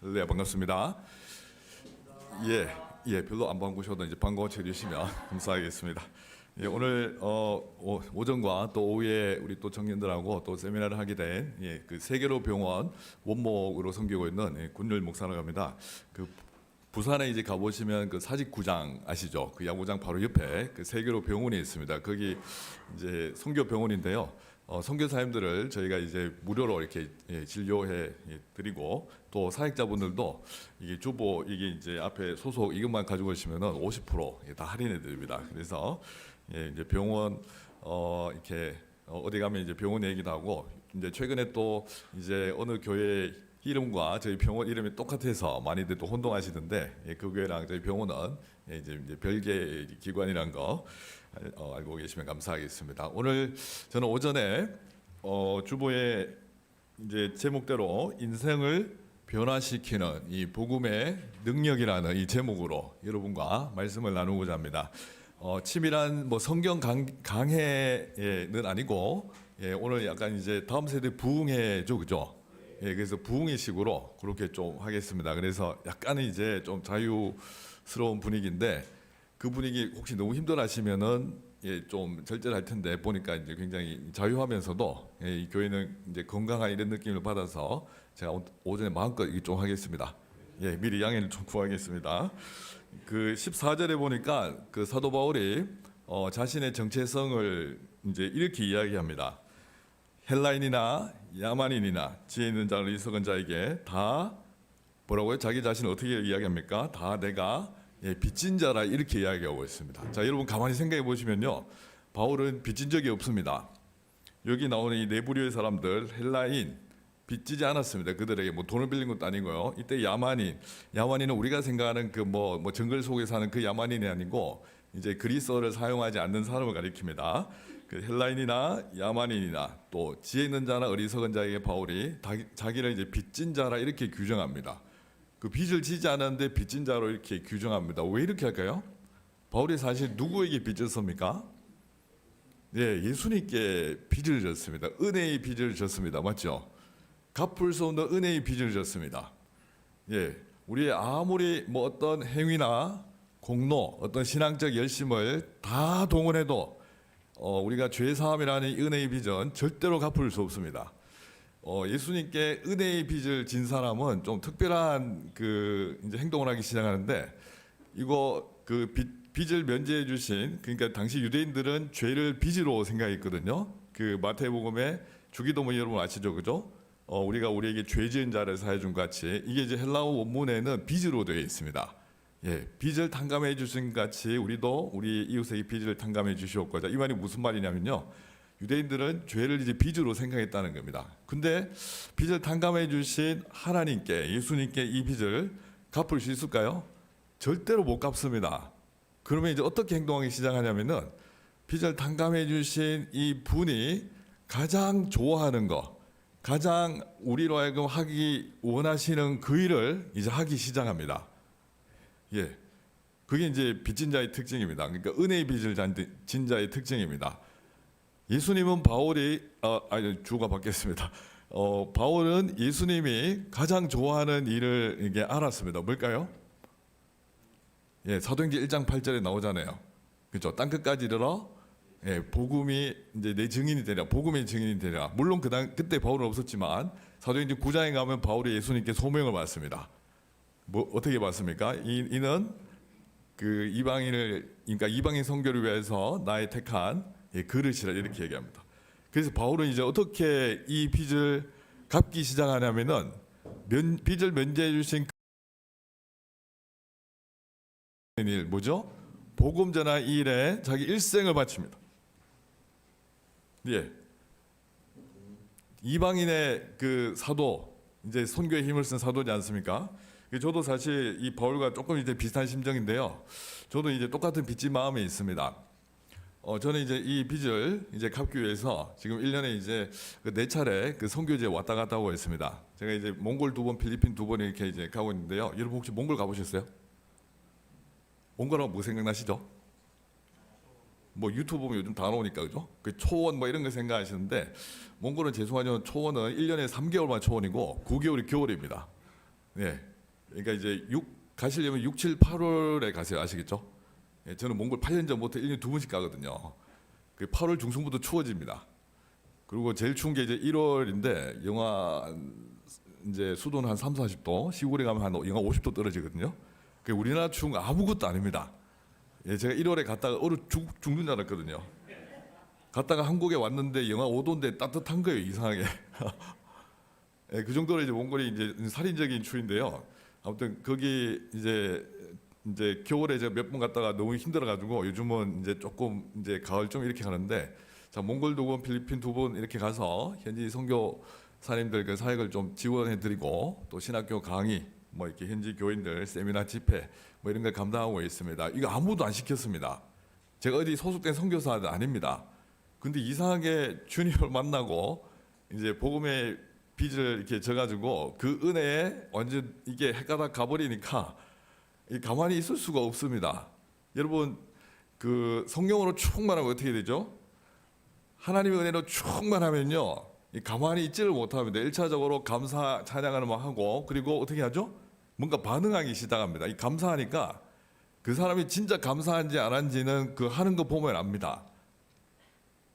네, 반갑습니다. 별로 안 반가우셔도 이제 반가워해 주시면 감사하겠습니다. 오늘 오전과 또 오후에 우리 또 청년들하고 또 세미나를 하게 된 그 세계로 병원 원목으로 섬기고 있는 군율 목사라고 합니다. 그 부산에 이제 가보시면 그 사직구장 아시죠? 그 야구장 바로 옆에 그 세계로 병원이 있습니다. 거기 이제 선교 병원인데요. 선교사님들을 저희가 이제 무료로 이렇게 진료해 드리고 또 사역자분들도 이게 주보 이게 이제 앞에 소속 이것만 가지고 오시면은 50%다 할인해 드립니다. 그래서 이제 병원 이렇게 어디 가면 이제 병원 얘기도 하고 이제 최근에 또 이제 어느 교회 이름과 저희 병원 이름이 똑같아서 많이들 또 혼동하시던데 그 교회랑 저희 병원은 이제 별개 기관이라는 거 알고 계시면 감사하겠습니다. 오늘 저는 오전에 주보에 이제 제목대로 인생을 변화시키는 이 복음의 능력이라는 이 제목으로 여러분과 말씀을 나누고자 합니다. 치밀한 뭐 성경 강해는 아니고 오늘 약간 이제 다음 세대 부흥회죠, 그죠? 그래서 부흥회식으로 그렇게 좀 하겠습니다. 그래서 약간은 이제 좀 자유스러운 분위기인데 그 분위기 혹시 너무 힘들어하시면은 좀 절제할 텐데 보니까 이제 굉장히 자유하면서도 이 교회는 이제 건강한 이런 느낌을 받아서 제가 오전에 마음껏 좀 하겠습니다. 미리 양해를 좀 구하겠습니다. 그 14절에 보니까 그 사도 바울이 자신의 정체성을 이제 이렇게 이야기합니다. 헬라인이나 야만인이나 지혜 있는 자를 이석은 자에게 다 뭐라고요? 자기 자신을 어떻게 이야기합니까? 다 내가 빚진 자라 이렇게 이야기하고 있습니다. 자, 여러분 가만히 생각해 보시면요, 바울은 빚진 적이 없습니다. 여기 나오는 이 네 부류의 사람들 헬라인 빚지지 않았습니다. 그들에게 뭐 돈을 빌린 것도 아니고요. 이때 야만인은 우리가 생각하는 그 뭐 정글 속에 사는 그 야만인이 아니고 이제 그리스어를 사용하지 않는 사람을 가리킵니다. 그 헬라인이나 야만인이나 또 지혜 있는 자나 어리석은 자에게 바울이 자기를 이제 빚진 자라 이렇게 규정합니다. 그 빚을 지지 않았는데 빚진 자로 이렇게 규정합니다. 왜 이렇게 할까요? 바울이 사실 누구에게 빚을 졌습니까? 예수님께 빚을 졌습니다. 은혜의 빚을 졌습니다. 맞죠? 갚을 수 없는 은혜의 빚을 졌습니다. 우리의 아무리 뭐 어떤 행위나 공로, 어떤 신앙적 열심을 다 동원해도 우리가 죄 사함이라는 은혜의 빚은 절대로 갚을 수 없습니다. 예수님께 은혜의 빚을 진 사람은 좀 특별한 그 이제 행동을 하기 시작하는데 이거 그 빚을 면제해 주신 그러니까 당시 유대인들은 죄를 빚으로 생각했거든요. 그 마태복음에 주기도문 여러분 아시죠, 그죠? 우리가 우리에게 죄 지은 자를 사해 준 같이 이게 이제 헬라어 원문에는 빚으로 되어 있습니다. 빚을 탕감해 주신 같이 우리도 우리 이웃에게 빚을 탕감해 주시옵고자. 이 말이 무슨 말이냐면요, 유대인들은 죄를 이제 빚으로 생각했다는 겁니다. 근데 빚을 탕감해 주신 하나님께 예수님께 이 빚을 갚을 수 있을까요? 절대로 못 갚습니다. 그러면 이제 어떻게 행동하기 시작하냐면은 빚을 탕감해 주신 이 분이 가장 좋아하는 거, 가장 우리로 하여금 하기 원하시는 그 일을 이제 하기 시작합니다. 그게 이제 빚진 자의 특징입니다. 그러니까 은혜의 빚을 진 자의 특징입니다. 예수님은 주가 바뀌었습니다. 바울은 예수님이 가장 좋아하는 일을 이게 알았습니다. 뭘까요? 사도행전 1장 8절에 나오잖아요. 그렇죠? 땅 끝까지 이르러 복음이 이제 내 증인이 되라. 복음의 증인이 되라. 물론 그때 바울은 없었지만 사도행전 9장에 가면 바울이 예수님께 소명을 받습니다. 뭐 어떻게 받습니까? 이는 그 그러니까 이방인 선교를 위해서 나의 택한 그릇이라 이렇게 얘기합니다. 그래서 바울은 이제 어떻게 이 빚을 갚기 시작하냐면은 빚을 면제해 주신 일 뭐죠? 복음 전할 일에 자기 일생을 바칩니다. 이방인의 그 사도, 이제 선교에 힘을 쓴 사도지 않습니까? 저도 사실 이 바울과 조금 이제 비슷한 심정인데요. 저도 이제 똑같은 빚진 마음이 있습니다. 저는 이제 이 빚을 이제 갚기 위해서 지금 1년에 이제 그 4차례 그 선교지에 왔다 갔다 하고 있습니다. 제가 이제 몽골 2번, 필리핀 2번 이렇게 이제 가고 있는데요. 여러분 혹시 몽골 가보셨어요? 몽골하면 뭐 생각나시죠? 뭐 유튜브 보면 요즘 다 나오니까, 그죠? 그 초원 뭐 이런 거 생각하시는데 몽골은 죄송하지만 초원은 1년에 3개월만 초원이고 9개월이 겨울입니다. 예. 그러니까 이제 가시려면 6, 7, 8월에 가세요. 아시겠죠? 예, 저는 몽골 8년 전부터 1년에 2번씩 가거든요. 그 8월 중순부터 추워집니다. 그리고 제일 추운 게 이제 1월인데 영하 이제 수도는 한 3, 40도, 시골에 가면 한 영하 50도 떨어지거든요. 그 우리나라 추운 거 아무것도 아닙니다. 예, 제가 1월에 갔다가 얼어 죽는 줄 알았거든요. 갔다가 한국에 왔는데 영하 5도인데 따뜻한 거예요, 이상하게. 예, 그 정도로 이제 몽골이 이제 살인적인 추위인데요. 아무튼 거기 이제 겨울에 제가 몇 번 갔다가 너무 힘들어가지고 요즘은 이제 조금 이제 가을 좀 이렇게 가는데, 자, 몽골 2번, 필리핀 2번 이렇게 가서 현지 선교사님들 그 사역을 좀 지원해드리고 또 신학교 강의, 뭐 이렇게 현지 교인들 세미나 집회 뭐 이런 걸 감당하고 있습니다. 이거 아무도 안 시켰습니다. 제가 어디 소속된 선교사 아닙니다. 근데 이상하게 주님을 만나고 이제 복음의 빚을 이렇게 져가지고 그 은혜에 완전 이게 해가닥 가버리니까 가만히 있을 수가 없습니다. 여러분, 그 성령으로 충만하면 어떻게 되죠? 하나님의 은혜로 충만하면요, 가만히 있지를 못합니다. 1차적으로 감사 찬양을 막 하고, 그리고 어떻게 하죠? 뭔가 반응하기 시작합니다. 이 감사하니까 그 사람이 진짜 감사한지 안 한지는 그 하는 거 보면 압니다.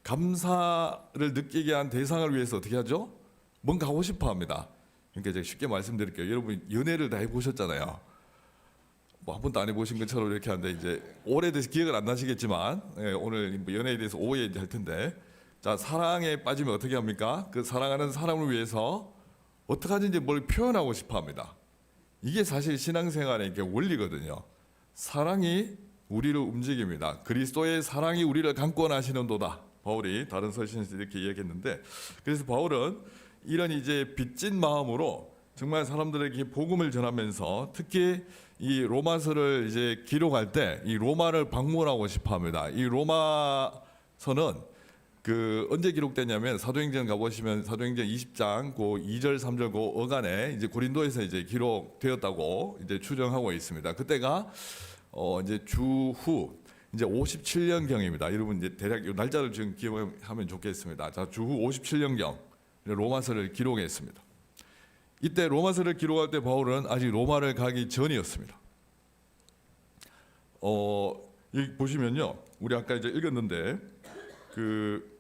감사를 느끼게 한 대상을 위해서 어떻게 하죠? 뭔가 하고 싶어 합니다. 그러니까 제가 쉽게 말씀드릴게요. 여러분 연애를 다 해보셨잖아요. 뭐 한 번도 안 해보신 것처럼 이렇게 하는데 이제 오래돼서 기억을 안 나시겠지만, 예, 오늘 뭐 연애에 대해서 오해할 텐데, 자, 사랑에 빠지면 어떻게 합니까? 그 사랑하는 사람을 위해서 어떻게 하든지 뭘 표현하고 싶어 합니다. 이게 사실 신앙생활의 이게 원리거든요. 사랑이 우리를 움직입니다. 그리스도의 사랑이 우리를 강권하시는도다. 바울이 다른 서신에서 이렇게 이야기했는데, 그래서 바울은 이런 이제 빚진 마음으로 정말 사람들에게 복음을 전하면서 특히 이 로마서를 이제 기록할 때 이 로마를 방문하고 싶어합니다. 이 로마서는 그 언제 기록됐냐면 사도행전 가보시면 사도행전 20장 그 2절 3절 그 어간에 이제 고린도에서 이제 기록되었다고 이제 추정하고 있습니다. 그때가 이제 주후 이제 57년 경입니다. 여러분 이제 대략 이 날짜를 지금 기억하면 좋겠습니다. 자, 주후 57년 경 로마서를 기록했습니다. 이때 로마서를 기록할 때 바울은 아직 로마를 가기 전이었습니다. 여기 보시면요, 우리 아까 이제 읽었는데 그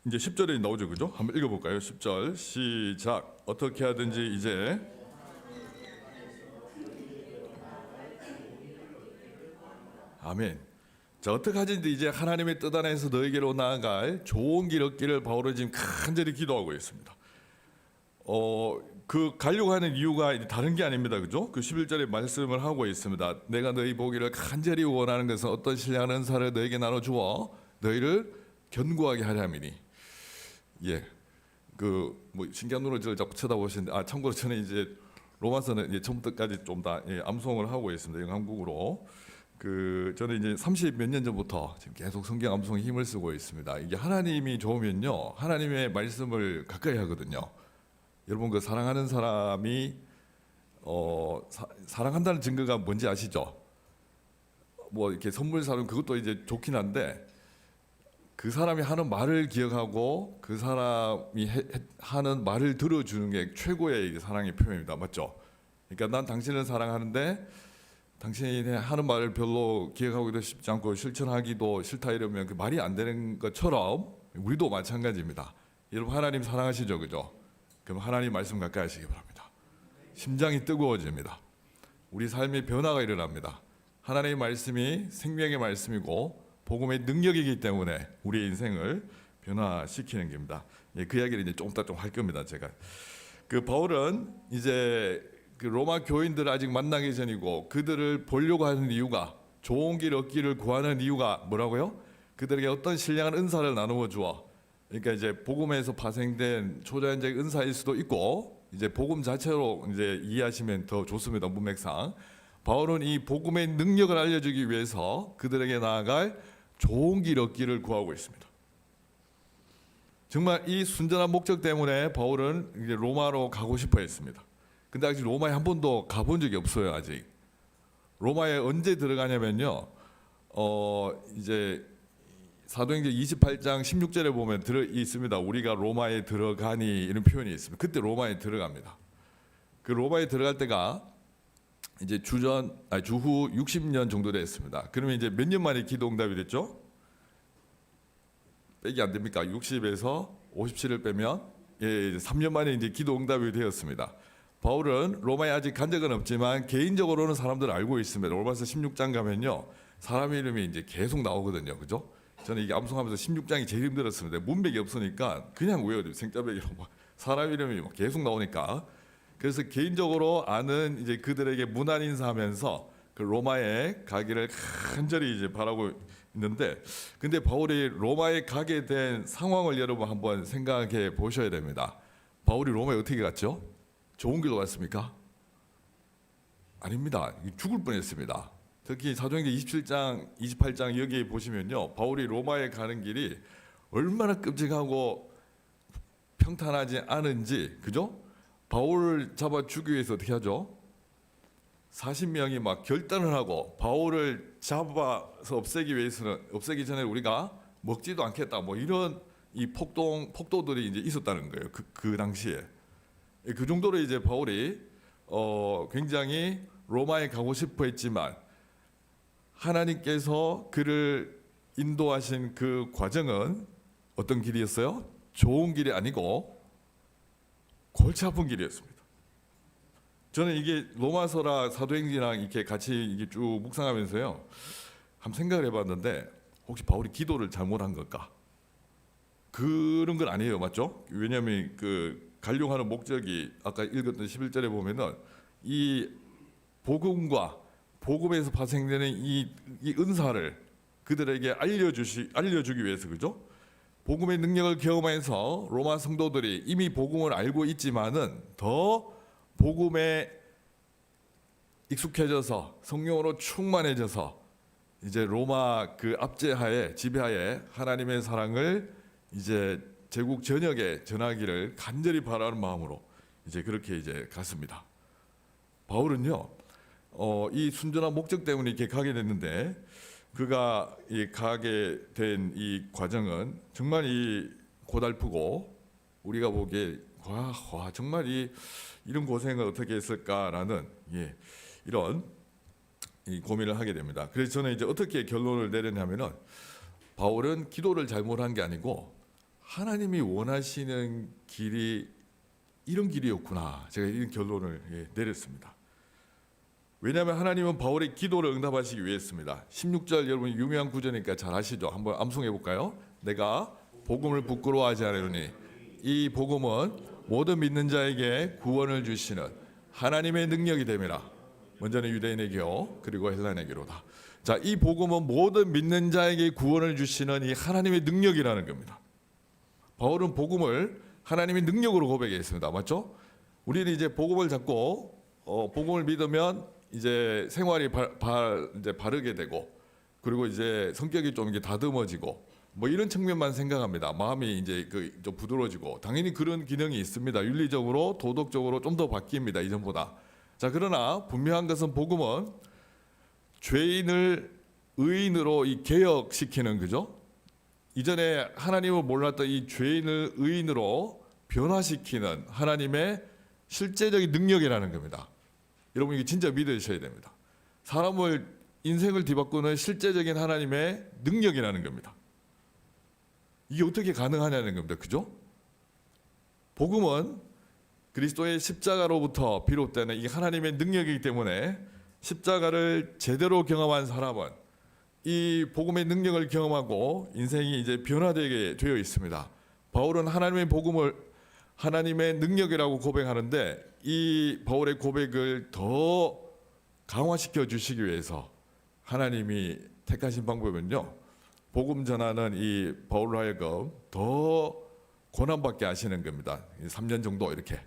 이제 10절에 나오죠, 그죠? 한번 읽어볼까요? 10절 시작. 어떻게 하든지 이제 아멘. 자, 어떻게 하든지 이제 하나님의 뜻 안에서 너에게로 나아갈 좋은 길 얻기를 바울은 지금 간절히 기도하고 있습니다. 그 가려고 하는 이유가 다른 게 아닙니다, 그죠? 그 11절에 말씀을 하고 있습니다. 내가 너희 보기를 간절히 원하는 것은 어떤 신령한 은사를 너에게 나눠 주어 너희를 견고하게 하려 함이니. 예, 그 뭐 신기한 눈으로 저를 자꾸 쳐다보시는데, 참고로 저는 이제 로마서는 이제 처음부터까지 좀 다 암송을 하고 있습니다, 영한국으로. 그 저는 이제 30 몇 년 전부터 지금 계속 성경 암송에 힘을 쓰고 있습니다. 이게 하나님이 좋으면요, 하나님의 말씀을 가까이 하거든요. 여러분, 그 사랑하는 사람이 사랑한다는 증거가 뭔지 아시죠? 뭐 이렇게 선물 사는 그것도 이제 좋긴 한데, 그 사람이 하는 말을 기억하고 그 사람이 하는 말을 들어주는 게 최고의 사랑의 표현입니다. 맞죠? 그러니까 난 당신을 사랑하는데 당신이 하는 말을 별로 기억하기도 쉽지 않고 실천하기도 싫다 이러면 그 말이 안 되는 것처럼 우리도 마찬가지입니다. 여러분, 하나님 사랑하시죠, 그죠? 그럼 하나님 말씀 가까이 하시기 바랍니다. 심장이 뜨거워집니다. 우리 삶의 변화가 일어납니다. 하나님의 말씀이 생명의 말씀이고 복음의 능력이기 때문에 우리의 인생을 변화시키는 겁니다. 예, 그 이야기를 이제 좀 이따 좀 할 겁니다. 제가 그 바울은 이제 그 로마 교인들을 아직 만나기 전이고 그들을 보려고 하는 이유가, 좋은 길 얻기를 구하는 이유가 뭐라고요? 그들에게 어떤 신령한 은사를 나누어 주어, 그러니까 이제 복음에서 파생된 초자연적 은사일 수도 있고 이제 복음 자체로 이제 이해하시면 더 좋습니다. 문맥상 바울은 이 복음의 능력을 알려주기 위해서 그들에게 나아갈 좋은 길 얻기를 구하고 있습니다. 정말 이 순전한 목적 때문에 바울은 이제 로마로 가고 싶어 했습니다. 근데 아직 로마에 한 번도 가본 적이 없어요. 아직. 로마에 언제 들어가냐면요, 이제 사도행전 28장 16절에 보면 들어 있습니다. 우리가 로마에 들어가니 이런 표현이 있습니다. 그때 로마에 들어갑니다. 그 로마에 들어갈 때가 이제 주후 60년 정도 됐습니다. 그러면 이제 몇 년 만에 기도 응답이 됐죠? 빼기 안 됩니까? 60에서 57을 빼면 이제 3년 만에 이제 기도 응답이 되었습니다. 바울은 로마에 아직 간 적은 없지만 개인적으로는 사람들 알고 있습니다. 로마서 16장 가면요, 사람 이름이 이제 계속 나오거든요, 그죠? 저는 이게 암송하면서 16장이 제일 힘들었습니다. 문맥이 없으니까 그냥 외워요. 생짜배기로 사람 이름이 계속 나오니까. 그래서 개인적으로 아는 이제 그들에게 문안 인사하면서 그 로마에 가기를 간절히 이제 바라고 있는데, 근데 바울이 로마에 가게 된 상황을 여러분 한번 생각해 보셔야 됩니다. 바울이 로마에 어떻게 갔죠? 좋은 길로 갔습니까? 아닙니다. 죽을 뻔했습니다. 특히 사도행전 27장, 28장 여기 보시면요, 바울이 로마에 가는 길이 얼마나 끔찍하고 평탄하지 않은지, 그죠? 바울을 잡아 죽이기 위해서 어떻게 하죠? 40명이 막 결단을 하고 바울을 잡아서 없애기 전에 우리가 먹지도 않겠다, 뭐 이런 이 폭도들이 이제 있었다는 거예요. 그 당시에. 그 정도로 이제 바울이 굉장히 로마에 가고 싶어 했지만 하나님께서 그를 인도하신 그 과정은 어떤 길이었어요? 좋은 길이 아니고 골치 아픈 길이었습니다. 저는 이게 로마서랑 사도행전이랑 이렇게 같이 이게 쭉 묵상하면서요, 한번 생각을 해봤는데 혹시 바울이 기도를 잘못한 걸까? 그런 건 아니에요, 맞죠? 왜냐하면 그 간용하는 목적이 아까 읽었던 11절에 보면은 이 복음과 복음에서 발생되는 이 은사를 그들에게 알려주기 위해서, 그죠? 복음의 능력을 경험해서 로마 성도들이 이미 복음을 알고 있지만은 더 복음에 익숙해져서 성령으로 충만해져서 이제 로마 그 압제하에 지배하에 하나님의 사랑을 이제 제국 전역에 전하기를 간절히 바라는 마음으로 이제 그렇게 이제 갔습니다. 바울은요, 이 순전한 목적 때문에 이렇게 가게 됐는데, 그가 가게 된 이 과정은 정말 이 고달프고 우리가 보기에 와 정말 이런 고생을 어떻게 했을까라는 이런 이 고민을 하게 됩니다. 그래서 저는 이제 어떻게 결론을 내렸냐면은, 바울은 기도를 잘못한 게 아니고 하나님이 원하시는 길이 이런 길이었구나, 제가 이런 결론을 내렸습니다. 왜냐하면 하나님은 바울의 기도를 응답하시기 위해서입니다. 16절 여러분 유명한 구절이니까 잘 아시죠? 한번 암송해 볼까요? 내가 복음을 부끄러워하지 않으니 이 복음은 모든 믿는 자에게 구원을 주시는 하나님의 능력이 됨이라. 먼저는 유대인에게요, 그리고 헬라인에게로다. 자, 이 복음은 모든 믿는 자에게 구원을 주시는 이 하나님의 능력이라는 겁니다. 바울은 복음을 하나님의 능력으로 고백했습니다. 맞죠? 우리는 이제 복음을 잡고 복음을 믿으면 이제 생활이 이제 바르게 되고, 그리고 이제 성격이 좀 이게 다듬어지고 뭐 이런 측면만 생각합니다. 마음이 이제 좀 부드러워지고, 당연히 그런 기능이 있습니다. 윤리적으로 도덕적으로 좀 더 바뀝니다, 이전보다. 자, 그러나 분명한 것은 복음은 죄인을 의인으로 이 개혁시키는, 그죠? 이전에 하나님을 몰랐던 이 죄인을 의인으로 변화시키는 하나님의 실제적인 능력이라는 겁니다. 여러분 이게 진짜 믿으셔야 됩니다. 사람을 인생을 뒤바꾸는 실제적인 하나님의 능력이라는 겁니다. 이게 어떻게 가능하냐는 겁니다. 그죠? 복음은 그리스도의 십자가로부터 비롯되는 이 하나님의 능력이기 때문에 십자가를 제대로 경험한 사람은 이 복음의 능력을 경험하고 인생이 이제 변화되게 되어 있습니다. 바울은 하나님의 복음을 하나님의 능력이라고 고백하는데, 이 바울의 고백을 더 강화시켜 주시기 위해서 하나님이 택하신 방법은요, 복음 전하는 이 바울로 하여금 더 고난받게 하시는 겁니다. 3년 정도 이렇게.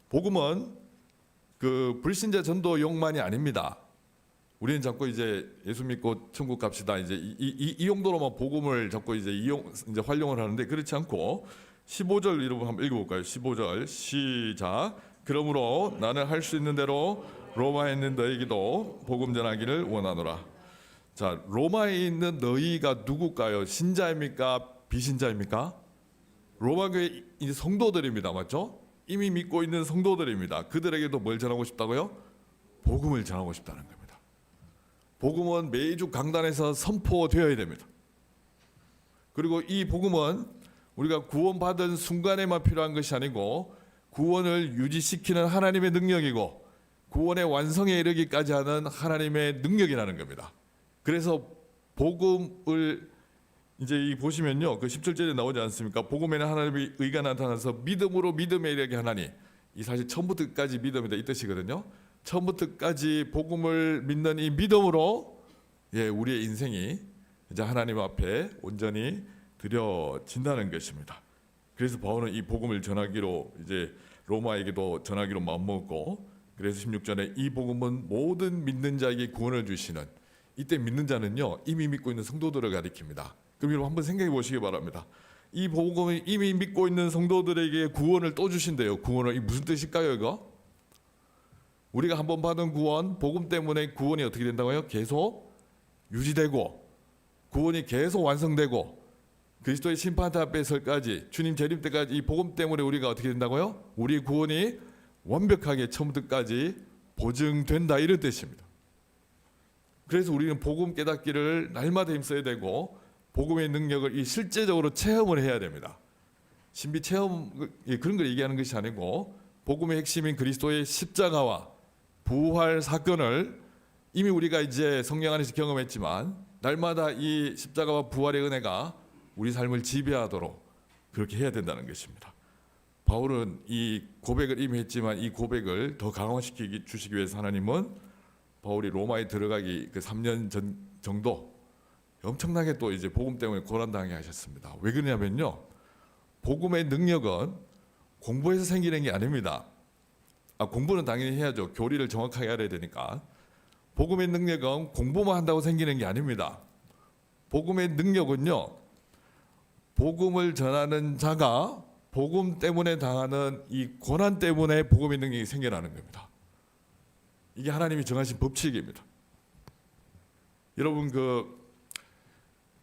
복음은 그 불신자 전도용만이 아닙니다. 우리는 자꾸 이제 예수 믿고 천국 갑시다, 이제 이 용도로만 복음을 자꾸 이제 활용을 하는데, 그렇지 않고 15절 여러분 한번 읽어볼까요? 15절 시작. 그러므로 나는 할 수 있는 대로 로마에 있는 너희에게도 복음 전하기를 원하노라. 자, 로마에 있는 너희가 누굴까요? 신자입니까? 비신자입니까? 로마 교회 성도들입니다, 맞죠? 이미 믿고 있는 성도들입니다. 그들에게도 뭘 전하고 싶다고요? 복음을 전하고 싶다는 겁니다. 복음은 매주 강단에서 선포되어야 됩니다. 그리고 이 복음은 우리가 구원받은 순간에만 필요한 것이 아니고 구원을 유지시키는 하나님의 능력이고 구원의 완성에 이르기까지 하는 하나님의 능력이라는 겁니다. 그래서 복음을 이제 이 보시면요, 그 17절에 나오지 않습니까? 복음에는 하나님의 의가 나타나서 믿음으로 믿음에 이르게 하나니, 이 사실 처음부터 끝까지 믿음이다 이 뜻이거든요. 처음부터 끝까지 복음을 믿는 이 믿음으로 우리의 인생이 이제 하나님 앞에 온전히 드려진다는 것입니다. 그래서 바울은 이 복음을 전하기로 이제 로마에게도 전하기로 마음먹고, 그래서 16절에 이 복음은 모든 믿는 자에게 구원을 주시는, 이때 믿는 자는요 이미 믿고 있는 성도들을 가리킵니다. 그럼 여러분 한번 생각해 보시기 바랍니다. 이 복음이 이미 믿고 있는 성도들에게 구원을 또 주신대요. 구원을, 이 무슨 뜻일까요 이거? 우리가 한번 받은 구원, 복음 때문에 구원이 어떻게 된다고요? 계속 유지되고 구원이 계속 완성되고 그리스도의 심판대 앞에 설까지, 주님 재림 때까지 이 복음 때문에 우리가 어떻게 된다고요? 우리 구원이 완벽하게 처음부터 끝까지 보증된다 이런 뜻입니다. 그래서 우리는 복음 깨닫기를 날마다 힘써야 되고 복음의 능력을 이 실제적으로 체험을 해야 됩니다. 신비 체험 그런 걸 얘기하는 것이 아니고 복음의 핵심인 그리스도의 십자가와 부활 사건을 이미 우리가 이제 성령 안에서 경험했지만 날마다 이 십자가와 부활의 은혜가 우리 삶을 지배하도록 그렇게 해야 된다는 것입니다. 바울은 이 고백을 이미 했지만 이 고백을 더 강화시키기 주시기 위해서 하나님은 바울이 로마에 들어가기 그 3년 전 정도 엄청나게 또 이제 복음 때문에 고난당하게 하셨습니다. 왜 그러냐면요, 복음의 능력은 공부해서 생기는 게 아닙니다. 공부는 당연히 해야죠. 교리를 정확하게 알아야 되니까. 복음의 능력은 공부만 한다고 생기는 게 아닙니다. 복음의 능력은요, 복음을 전하는 자가 복음 때문에 당하는 이 고난 때문에 복음의 능력이 생겨나는 겁니다. 이게 하나님이 정하신 법칙입니다. 여러분 그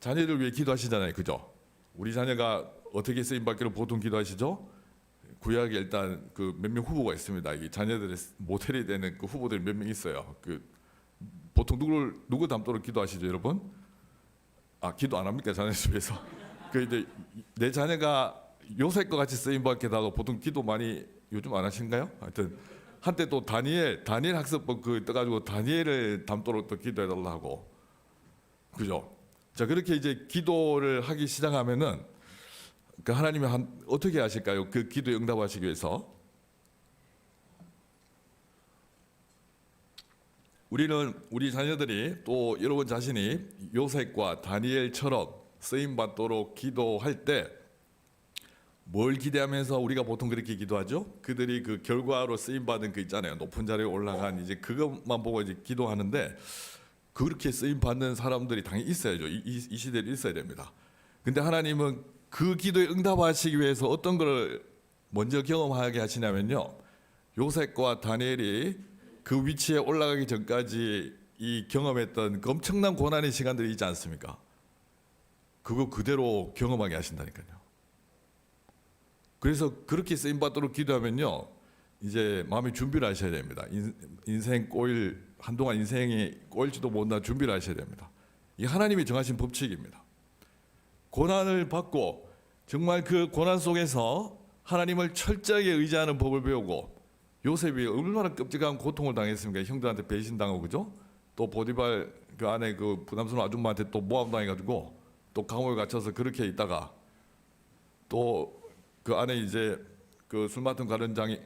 자녀들 위해 기도하시잖아요, 그죠? 우리 자녀가 어떻게 쓰임 받기로 보통 기도하시죠? 구약에 일단 그 몇 명 후보가 있습니다. 이 자녀들의 모델이 되는 그 후보들이 몇 명 있어요. 그 보통 누구 닮도록 기도하시죠, 여러분? 기도 안 합니까, 자녀 집에서? 그 이제 내 자녀가 요셉 것 같이 쓰임 받게 하고 보통 기도 많이 요즘 안 하신가요? 하여튼 한때 또 다니엘 학습법 그 떠가지고 다니엘을 닮도록 또 기도해달라 하고, 그죠? 자, 그렇게 이제 기도를 하기 시작하면은 그 하나님이 어떻게 하실까요? 그 기도에 응답하시기 위해서 우리 자녀들이 또 여러분 자신이 요셉과 다니엘처럼 쓰임 받도록 기도할 때 뭘 기대하면서 우리가 보통 그렇게 기도하죠? 그들이 그 결과로 쓰임 받은 그 있잖아요. 높은 자리에 올라간 이제 그것만 보고 이제 기도하는데, 그렇게 쓰임 받는 사람들이 당연히 있어야죠. 이 시대에 있어야 됩니다. 근데 하나님은 그 기도에 응답하시기 위해서 어떤 걸 먼저 경험하게 하시냐면요, 요셉과 다니엘이 그 위치에 올라가기 전까지 이 경험했던 그 엄청난 고난의 시간들이 있지 않습니까? 그거 그대로 경험하게 하신다니까요. 그래서 그렇게 쓰임 받도록 기도하면요, 이제 마음의 준비를 하셔야 됩니다. 인생 꼬일, 한동안 인생이 꼬일지도 모른다 준비를 하셔야 됩니다. 이 하나님이 정하신 법칙입니다. 고난을 받고 정말 그 고난 속에서 하나님을 철저하게 의지하는 법을 배우고, 요셉이 얼마나 끔찍한 고통을 당했습니까? 형들한테 배신당하고, 그죠? 또 보디발 그 안에 그 부담스러운 아줌마한테 또 모함당해가지고 또 감옥에 갇혀서 그렇게 있다가 또 그 안에 이제 그 술 맡은 가련장이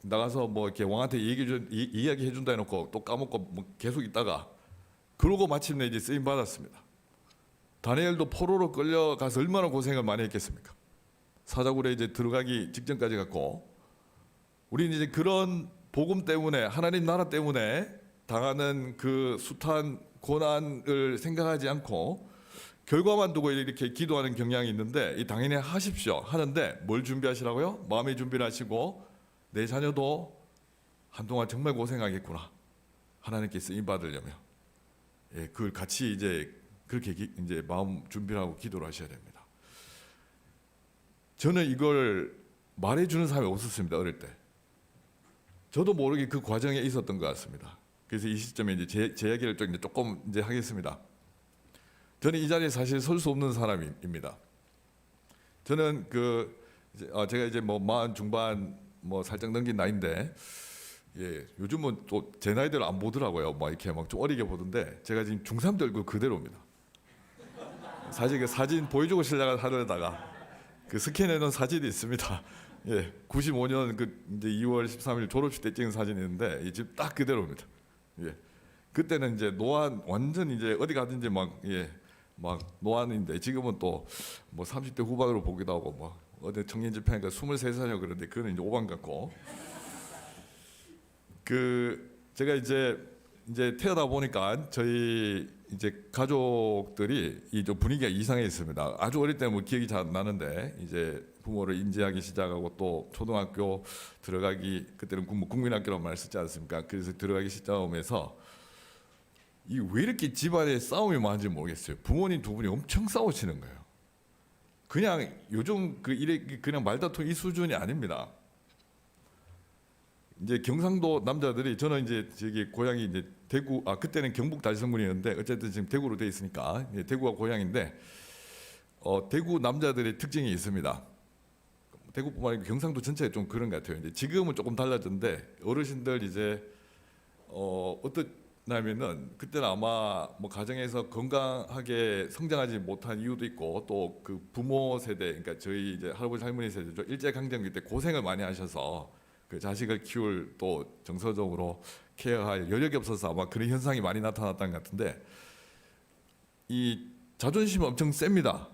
나가서 뭐 이렇게 왕한테 이야기해 준다 해놓고 또 까먹고 뭐 계속 있다가, 그러고 마침내 이제 쓰임 받았습니다. 다니엘도 포로로 끌려가서 얼마나 고생을 많이 했겠습니까? 사자굴에 이제 들어가기 직전까지 갔고, 우리는 이제 그런 복음 때문에, 하나님 나라 때문에 당하는 그 숱한 고난을 생각하지 않고 결과만 두고 이렇게 기도하는 경향이 있는데, 이 당연히 하십시오. 하는데 뭘 준비하시라고요? 마음의 준비를 하시고, 내 자녀도 한동안 정말 고생하겠구나, 하나님께 쓰임 받으려면 그걸 같이 이제 그렇게 이제 마음 준비를 하고 기도를 하셔야 됩니다. 저는 이걸 말해주는 사람이 없었습니다. 어릴 때. 저도 모르게 그 과정에 있었던 것 같습니다. 그래서 이 시점에 이제 제 이야기를 좀 이제 조금 이제 하겠습니다. 저는 이 자리에 사실 설 수 없는 사람입니다. 저는 제가 이제 뭐 40 중반 뭐 살짝 넘긴 나이인데, 예, 요즘은 또 제 나이대로 안 보더라고요. 막 이렇게 막 좀 어리게 보던데, 제가 지금 중3 때 얼굴 그대로입니다. 사실 그 사진 보여주고 시작을 하려다가 그 스캔해놓은 사진이 있습니다. 예, 95년 그 이제 2월 13일 졸업식 때 찍은 사진이 있는데 이 집 딱 그대로입니다. 예, 그때는 이제 노안 완전 이제 어디 가든지 막 막 노안인데, 지금은 또 뭐 30대 후반으로 보기도 하고 뭐 어디 청년 집회니까 23살이라고 그러는데 그거는 이제 오반 같고, 제가 이제 태어나 보니까 저희 이제 가족들이 이 좀 분위기가 이상해 있습니다. 아주 어릴 때 뭐 기억이 잘 나는데, 이제 부모를 인지하기 시작하고 또 초등학교 들어가기, 그때는 국민학교라는 말을 쓰지 않습니까? 그래서 들어가기 시작하면서 이 왜 이렇게 집안에 싸움이 많은지 모르겠어요. 부모님 두 분이 엄청 싸우시는 거예요. 그냥 요즘 그냥 말다툼 이 수준이 아닙니다. 이제 경상도 남자들이, 저는 이제 저기 고향이 이제 대구, 그때는 경북 달성군이었는데 어쨌든 지금 대구로 돼 있으니까 대구가 고향인데, 대구 남자들의 특징이 있습니다. 대구뿐만 아니고 경상도 전체가 좀 그런 것 같아요. 이제 지금은 조금 달라졌는데, 어르신들 이제 어떠냐면은, 그때는 아마 뭐 가정에서 건강하게 성장하지 못한 이유도 있고, 또 그 부모 세대, 그러니까 저희 이제 할아버지 할머니 세대죠. 일제강점기 때 고생을 많이 하셔서 그 자식을 키울 또 정서적으로 케어할 여력이 없어서 아마 그런 현상이 많이 나타났던 것 같은데, 이 자존심이 엄청 셉니다.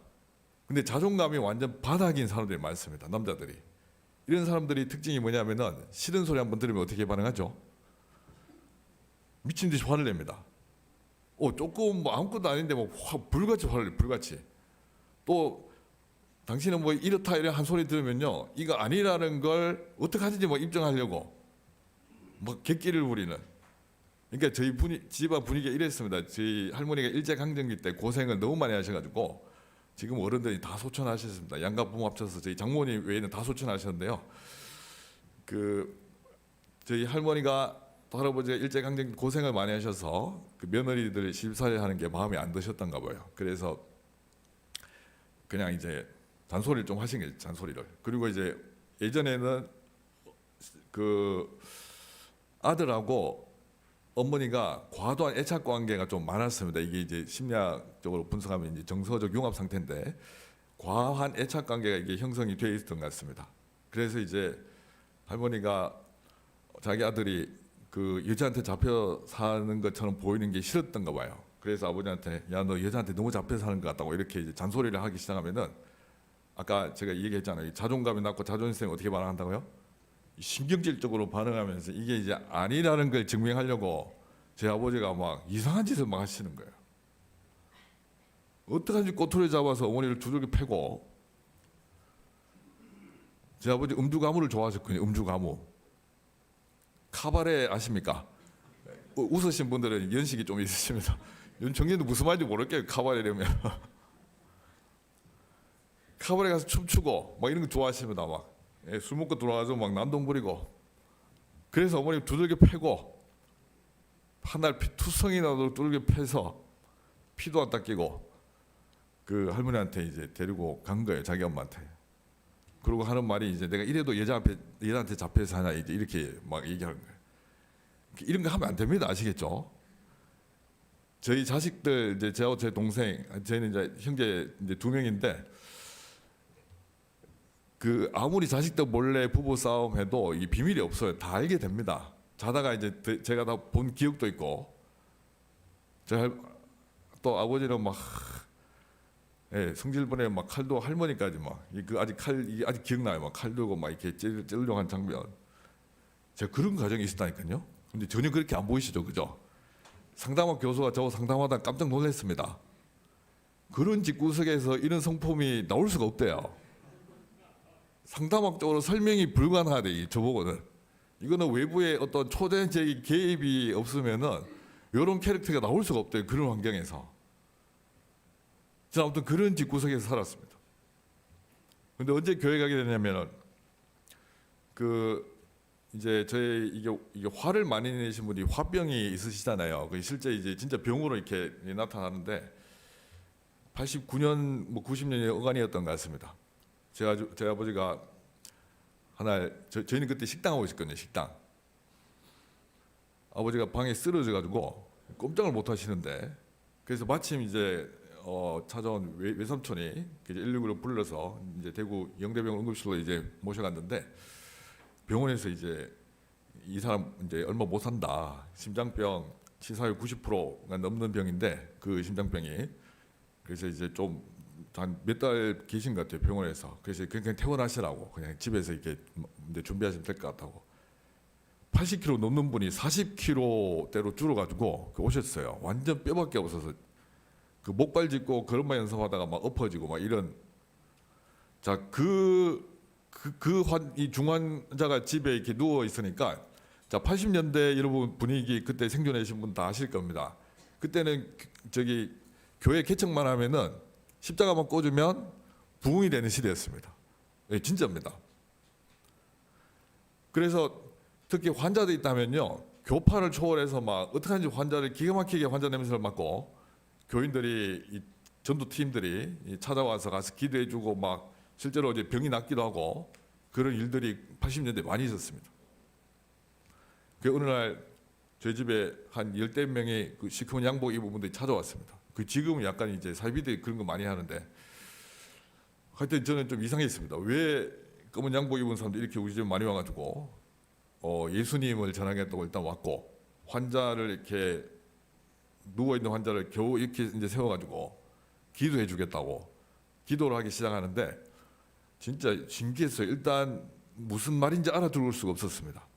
근데 자존감이 완전 바닥인 사람들이 많습니다. 남자들이. 이런 사람들이 특징이 뭐냐면은, 싫은 소리 한번 들으면 어떻게 반응하죠? 미친 듯이 화를 냅니다. 조금 뭐 아무것도 아닌데 뭐 불같이 화를 내, 불같이. 또 당신은 뭐 이렇다 이런 한 소리 들으면요, 이거 아니라는 걸 어떻게 하든지 뭐 입증하려고 뭐 객기를 부리는. 그러니까 저희 집안 분위기가 이랬습니다. 저희 할머니가 일제강점기 때 고생을 너무 많이 하셔가지고 지금 어른들이 다 소천하셨습니다. 양가 부모 합쳐서 저희 장모님 외에는 다 소천하셨는데요. 저희 할머니가 또 할아버지가 일제강점기 고생을 많이 하셔서 그 며느리들 시집살이 하는 게 마음에 안 드셨던가 봐요. 그래서 그냥 이제 잔소리를 좀 하신 거예요. 잔소리를. 그리고 이제 예전에는 그 아들하고 어머니가 과도한 애착 관계가 좀 많았습니다. 이게 이제 심리학적으로 분석하면 이제 정서적 융합 상태인데, 과한 애착 관계가 이게 형성이 되어 있었던 것 같습니다. 그래서 이제 할머니가 자기 아들이 그 여자한테 잡혀 사는 것처럼 보이는 게 싫었던가 봐요. 그래서 아버지한테, 야, 너 여자한테 너무 잡혀 사는 것 같다고 이렇게 이제 잔소리를 하기 시작하면은, 아까 제가 얘기했잖아요. 자존감이 낮고 자존심이 어떻게 반응한다고요? 신경질적으로 반응하면서 이게 이제 아니라는 걸 증명하려고 제 아버지가 막 이상한 짓을 막 하시는 거예요. 어떡하든지 꼬투리 잡아서 어머니를 두들겨 패고, 제 아버지 음주가무를 좋아하셨거든요. 음주가무. 카바레 아십니까? 웃으신 분들은 연식이 좀 있으십니다. 요즘 청년도 무슨 말인지 모르겠어요. 카바레라면. 카바레 가서 춤추고 막 이런 거 좋아하십니다. 막 술 먹고 들어와서 막 난동 부리고, 그래서 어머니 두들겨 패고, 한날 투성이 나도록 두들겨 패서 피도 안 닦이고 그 할머니한테 이제 데리고 간 거예요. 자기 엄마한테. 그리고 하는 말이 이제, 내가 이래도 여자한테 잡혀서 하냐, 이제 이렇게 막 얘기하는 거예요. 이런 거 하면 안 됩니다. 아시겠죠? 저희 자식들, 이제 저하고 제 동생, 저희는 이제 형제 이제 2명인데, 그 아무리 자식들 몰래 부부 싸움 해도 이 비밀이 없어요. 다 알게 됩니다. 자다가 이제 제가 다 본 기억도 있고, 또 아버지는 막 성질번에 막 칼도, 할머니까지 막 그 아직 이게 아직 기억나요. 막 칼 들고 막 이렇게 찔려고 한 장면. 제가 그런 과정이 있었다니까요. 근데 전혀 그렇게 안 보이시죠, 그죠? 상담학 교수가 저거 상담하다 깜짝 놀랐습니다. 그런 집구석에서 이런 성품이 나올 수가 없대요. 상담학적으로 설명이 불가능하대, 저보고는. 이거는 외부의 어떤 초대적인 개입이 없으면은 이런 캐릭터가 나올 수가 없대요. 그런 환경에서. 저는 아무튼 그런 집구석에서 살았습니다. 근데 언제 교회 가게 되냐면은, 그 이제 저희 이게 화를 많이 내신 분이 화병이 있으시잖아요. 그 실제 이제 진짜 병으로 이렇게 나타나는데 89년 뭐 90년에 어간이었던 것 같습니다. 제 아버지가 하날 저희는 그때 식당 하고 있었거든요. 식당. 아버지가 방에 쓰러져 가지고 꼼짝을 못 하시는데 그래서 마침 이제 찾아온 외삼촌이 119를 불러서 이제 대구 영대병원 응급실로 이제 모셔갔는데 병원에서 이제 이 사람 이제 얼마 못 산다. 심장병 치사율 90%가 넘는 병인데 그 심장병이 그래서 이제 좀 한 몇 달 계신 것 같아요 병원에서. 그래서 그냥 퇴원하시라고 그냥 집에서 이렇게 이제 준비하시면 될 것 같다고. 80kg 넘는 분이 40kg대로 줄어가지고 오셨어요. 완전 뼈밖에 없어서 그 목발 짚고 걸음마 연습하다가 막 엎어지고 막 이런. 자, 이 중환자가 집에 이렇게 누워 있으니까 자 80년대 여러분 분위기 그때 생존하신 분 다 아실 겁니다. 그때는 저기 교회 개척만 하면은 십자가만 꽂으면 부흥이 되는 시대였습니다. 예, 진짜입니다. 그래서 특히 환자들 있다면요 교파를 초월해서 막 어떻게 하는지 환자를 기가 막히게 환자 냄새를 맡고 교인들이 이 전도팀들이 찾아와서 가서 기도해주고 막 실제로 이제 병이 낫기도 하고 그런 일들이 80년대 많이 있었습니다. 그 어느 날 저희 집에 한 10대 명의 그 시커먼 양복 입은 분들이 찾아왔습니다. 그 지금은 약간 이제 사이비들이 그런 거 많이 하는데 하여튼 저는 좀 이상했습니다. 왜 검은 양복 입은 사람들이 이렇게 우리 집에 많이 와가지고 예수님을 전하겠다고 일단 왔고 환자를 이렇게 누워 있는 환자를 겨우 이렇게 이제 세워가지고 기도해 주겠다고 기도를 하기 시작하는데 진짜 신기했어요. 일단 무슨 말인지 알아들을 수가 없었습니다.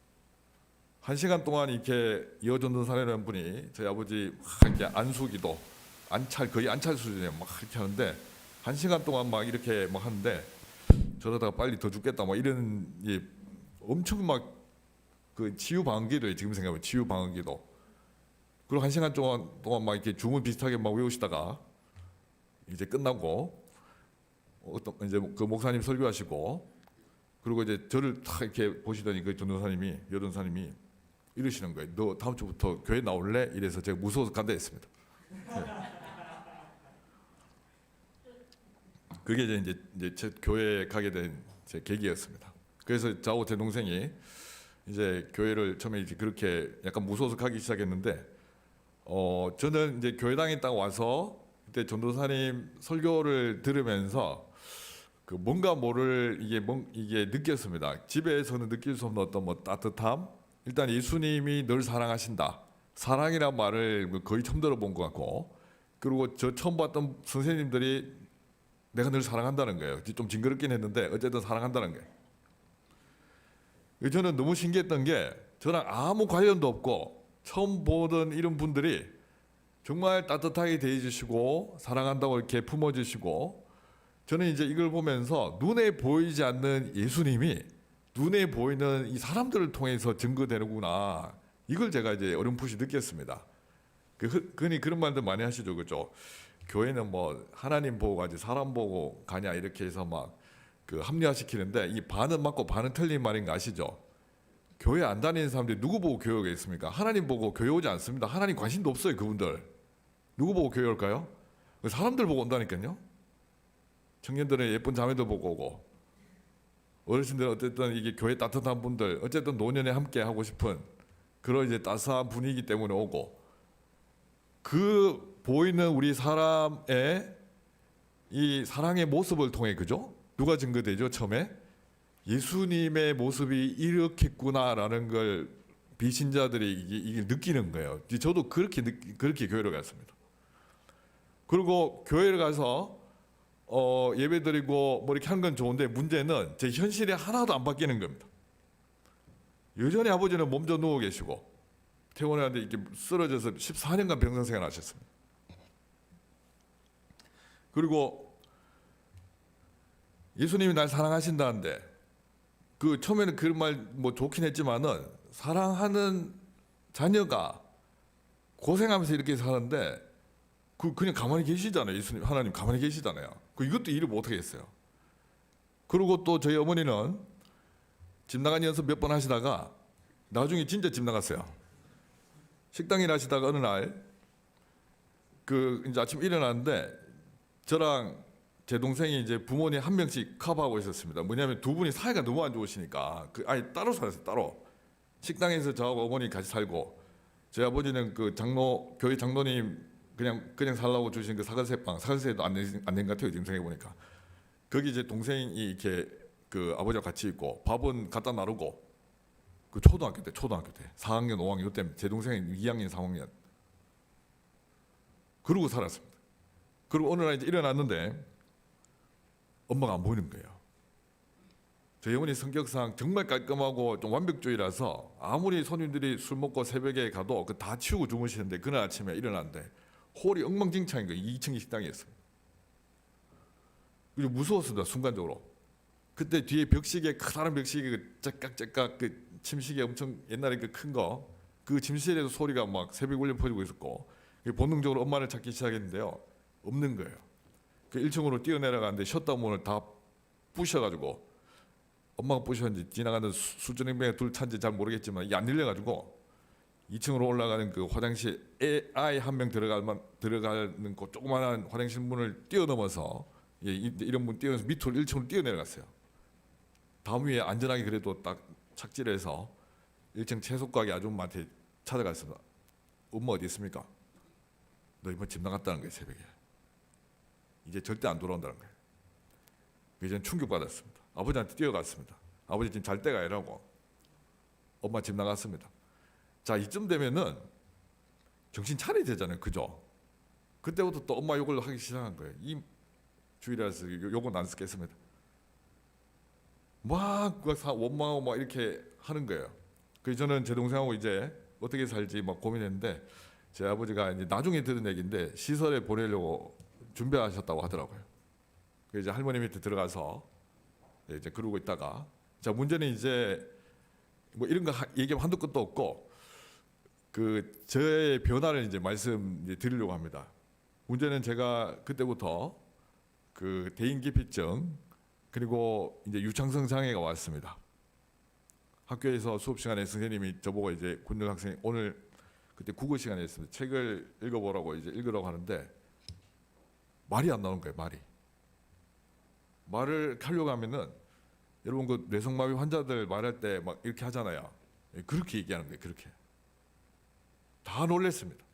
1시간 동안 이렇게 이어전도사라는 분이 저희 아버지 막 이렇게 안수기도 거의 안찰 수준에 막 이렇게 하는데 1시간 동안 막 이렇게 막 하는데 저러다가 빨리 더 죽겠다 막 이런 엄청 막 그 치유 방언기도예요. 지금 생각하면 치유 방언기도. 그리고 1시간 동안 막 이렇게 주문 비슷하게 막 외우시다가 이제 끝나고 어떤 이제 그 목사님 설교하시고 그리고 이제 저를 탁 이렇게 보시더니 그 전도사님이 여전사님이 이러시는 거예요. 너 다음 주부터 교회 나올래? 이래서 제가 무서워서 간다 했습니다. 네. 그게 이제 제 교회에 가게 된 제 계기였습니다. 그래서 저하고 제 동생이 이제 교회를 처음에 이제 그렇게 약간 무서워서 가기 시작했는데 저는 이제 교회당에 딱 와서 그때 전도사님 설교를 들으면서 그 뭔가 모를 이게 느꼈습니다. 집에서는 느낄 수 없는 어떤 뭐 따뜻함. 일단 예수님이 널 사랑하신다. 사랑이란 말을 거의 처음 들어본 것 같고 그리고 저 처음 봤던 선생님들이 내가 늘 사랑한다는 거예요. 좀 징그럽긴 했는데 어쨌든 사랑한다는 거예요. 저는 너무 신기했던 게 저랑 아무 관련도 없고 처음 보던 이런 분들이 정말 따뜻하게 대해주시고 사랑한다고 이렇게 품어주시고 저는 이제 이걸 보면서 눈에 보이지 않는 예수님이 눈에 보이는 이 사람들을 통해서 증거되는구나. 이걸 제가 이제 어렴풋이 느꼈습니다. 그니 그런 말들 많이 하시죠, 그죠? 교회는 뭐 하나님 보고 가지 사람 보고 가냐 이렇게 해서 막 그 합리화시키는데 이 반은 맞고 반은 틀린 말인 거 아시죠? 교회 안 다니는 사람들이 누구 보고 교회 오겠습니까? 하나님 보고 교회 오지 않습니다. 하나님 관심도 없어요, 그분들. 누구 보고 교회 올까요? 사람들 보고 온다니까요. 청년들은 예쁜 자매들 보고 오고 어르신들은 어쨌든 이게 교회 따뜻한 분들 어쨌든 노년에 함께 하고 싶은 그런 이제 따스한 분위기 때문에 오고 그 보이는 우리 사람의 이 사랑의 모습을 통해 그죠? 누가 증거되죠? 처음에 예수님의 모습이 이렇겠구나라는 걸 비신자들이 이게 느끼는 거예요. 저도 그렇게 교회를 갔습니다. 그리고 교회를 가서 예배드리고 뭐 이렇게 하는 건 좋은데 문제는 제 현실이 하나도 안 바뀌는 겁니다. 여전히 아버지는 몸져 누워 계시고 퇴원하는데 이렇게 쓰러져서 14년간 병상생활 하셨습니다. 그리고 예수님이 날 사랑하신다는데 그 처음에는 그런 말 뭐 좋긴 했지만은 사랑하는 자녀가 고생하면서 이렇게 사는데 그냥 가만히 계시잖아요. 예수님 하나님 가만히 계시잖아요. 이것도 이해를 못 하겠어요. 그리고 또 저희 어머니는 집 나간 연습 몇 번 하시다가 나중에 진짜 집 나갔어요. 식당 일 하시다가 어느 날 이제 아침 일어났는데 저랑 제 동생이 이제 부모님 한 명씩 커버하고 있었습니다. 뭐냐면 두 분이 사이가 너무 안 좋으시니까 아예 따로 살았어요. 따로 식당에서 저하고 어머니 같이 살고 저희 아버지는 그 교회 장로님 그냥 살라고 주신 그 사과세도 안 낸 것 같아요. 지금 생각해 보니까 거기 이제 동생이 이렇게 그 아버지와 같이 있고 밥은 갖다 나르고 그 초등학교 때 4학년 5학년 이때 제 동생이 2학년 3학년 그러고 살았습니다. 그리고 어느 날 이제 일어났는데 엄마가 안 보이는 거예요. 저희 어머니 성격상 정말 깔끔하고 좀 완벽주의라서 아무리 손님들이 술 먹고 새벽에 가도 그 다 치우고 주무시는데 그날 아침에 일어났는데 홀이 엉망진창인 거예요. 2층 식당이었어요. 그리고 무서웠습니다. 순간적으로. 그때 뒤에 벽시계 커다란 벽시계 그 짝깍짝깍 그 침시계 엄청 옛날에 그 큰 거 그 침실에서 소리가 막 새벽 울려 퍼지고 있었고 본능적으로 엄마를 찾기 시작했는데요. 없는 거예요. 그 1층으로 뛰어내려가는데 셧다운문을 다 부셔가지고 엄마가 부셨는지 지나가는 술주행병에 둘 찬지 잘 모르겠지만 이게 안 열려가지고 2층으로 올라가는 그 화장실 아이 한 명 들어가는 그 조그마한 화장실 문을 뛰어넘어서 이런 문 뛰어서 밑으로 1층으로 뛰어내려갔어요. 다음 위에 안전하게 그래도 딱 착지해서 1층 채소가게 아줌마한테 찾아갔습니다. 엄마 어디 있습니까? 너 이번 집 나갔다는 거예요. 새벽에. 이제 절대 안 돌아온다는 거예요. 그래서 충격받았습니다. 아버지한테 뛰어갔습니다. 아버지 지금 잘 때가 아니라고. 엄마 집 나갔습니다. 자, 이쯤 되면은 정신 차려야 되잖아요. 그죠? 그때부터 또 엄마 욕을 하기 시작한 거예요. 이 주일이라서 욕은 안 쓰겠습니다. 막 원망하고 막 이렇게 하는 거예요. 그래서 저는 제 동생하고 이제 어떻게 살지 막 고민했는데 제 아버지가 이제 나중에 들은 얘기인데 시설에 보내려고 준비하셨다고 하더라고요. 그래서 이제 할머니 밑에 들어가서 이제 그러고 있다가 자 문제는 이제 뭐 이런 거 얘기하면 한두 끝도 없고 그 저의 변화를 이제 드리려고 합니다. 문제는 제가 그때부터 그 대인기피증 그리고 이제 유창성 장애가 왔습니다. 학교에서 수업 시간에 선생님이 저보고 이제 군대 학생 오늘 그때 국어 시간에 있습니다. 책을 읽어보라고 이제 읽으라고 하는데 말이 안 나오는 거예요. 말을 하려고 하면은 여러분 그 뇌성마비 환자들 말할 때 막 이렇게 하잖아요. 그렇게 얘기하는 거예요. 그렇게 다 놀랬습니다.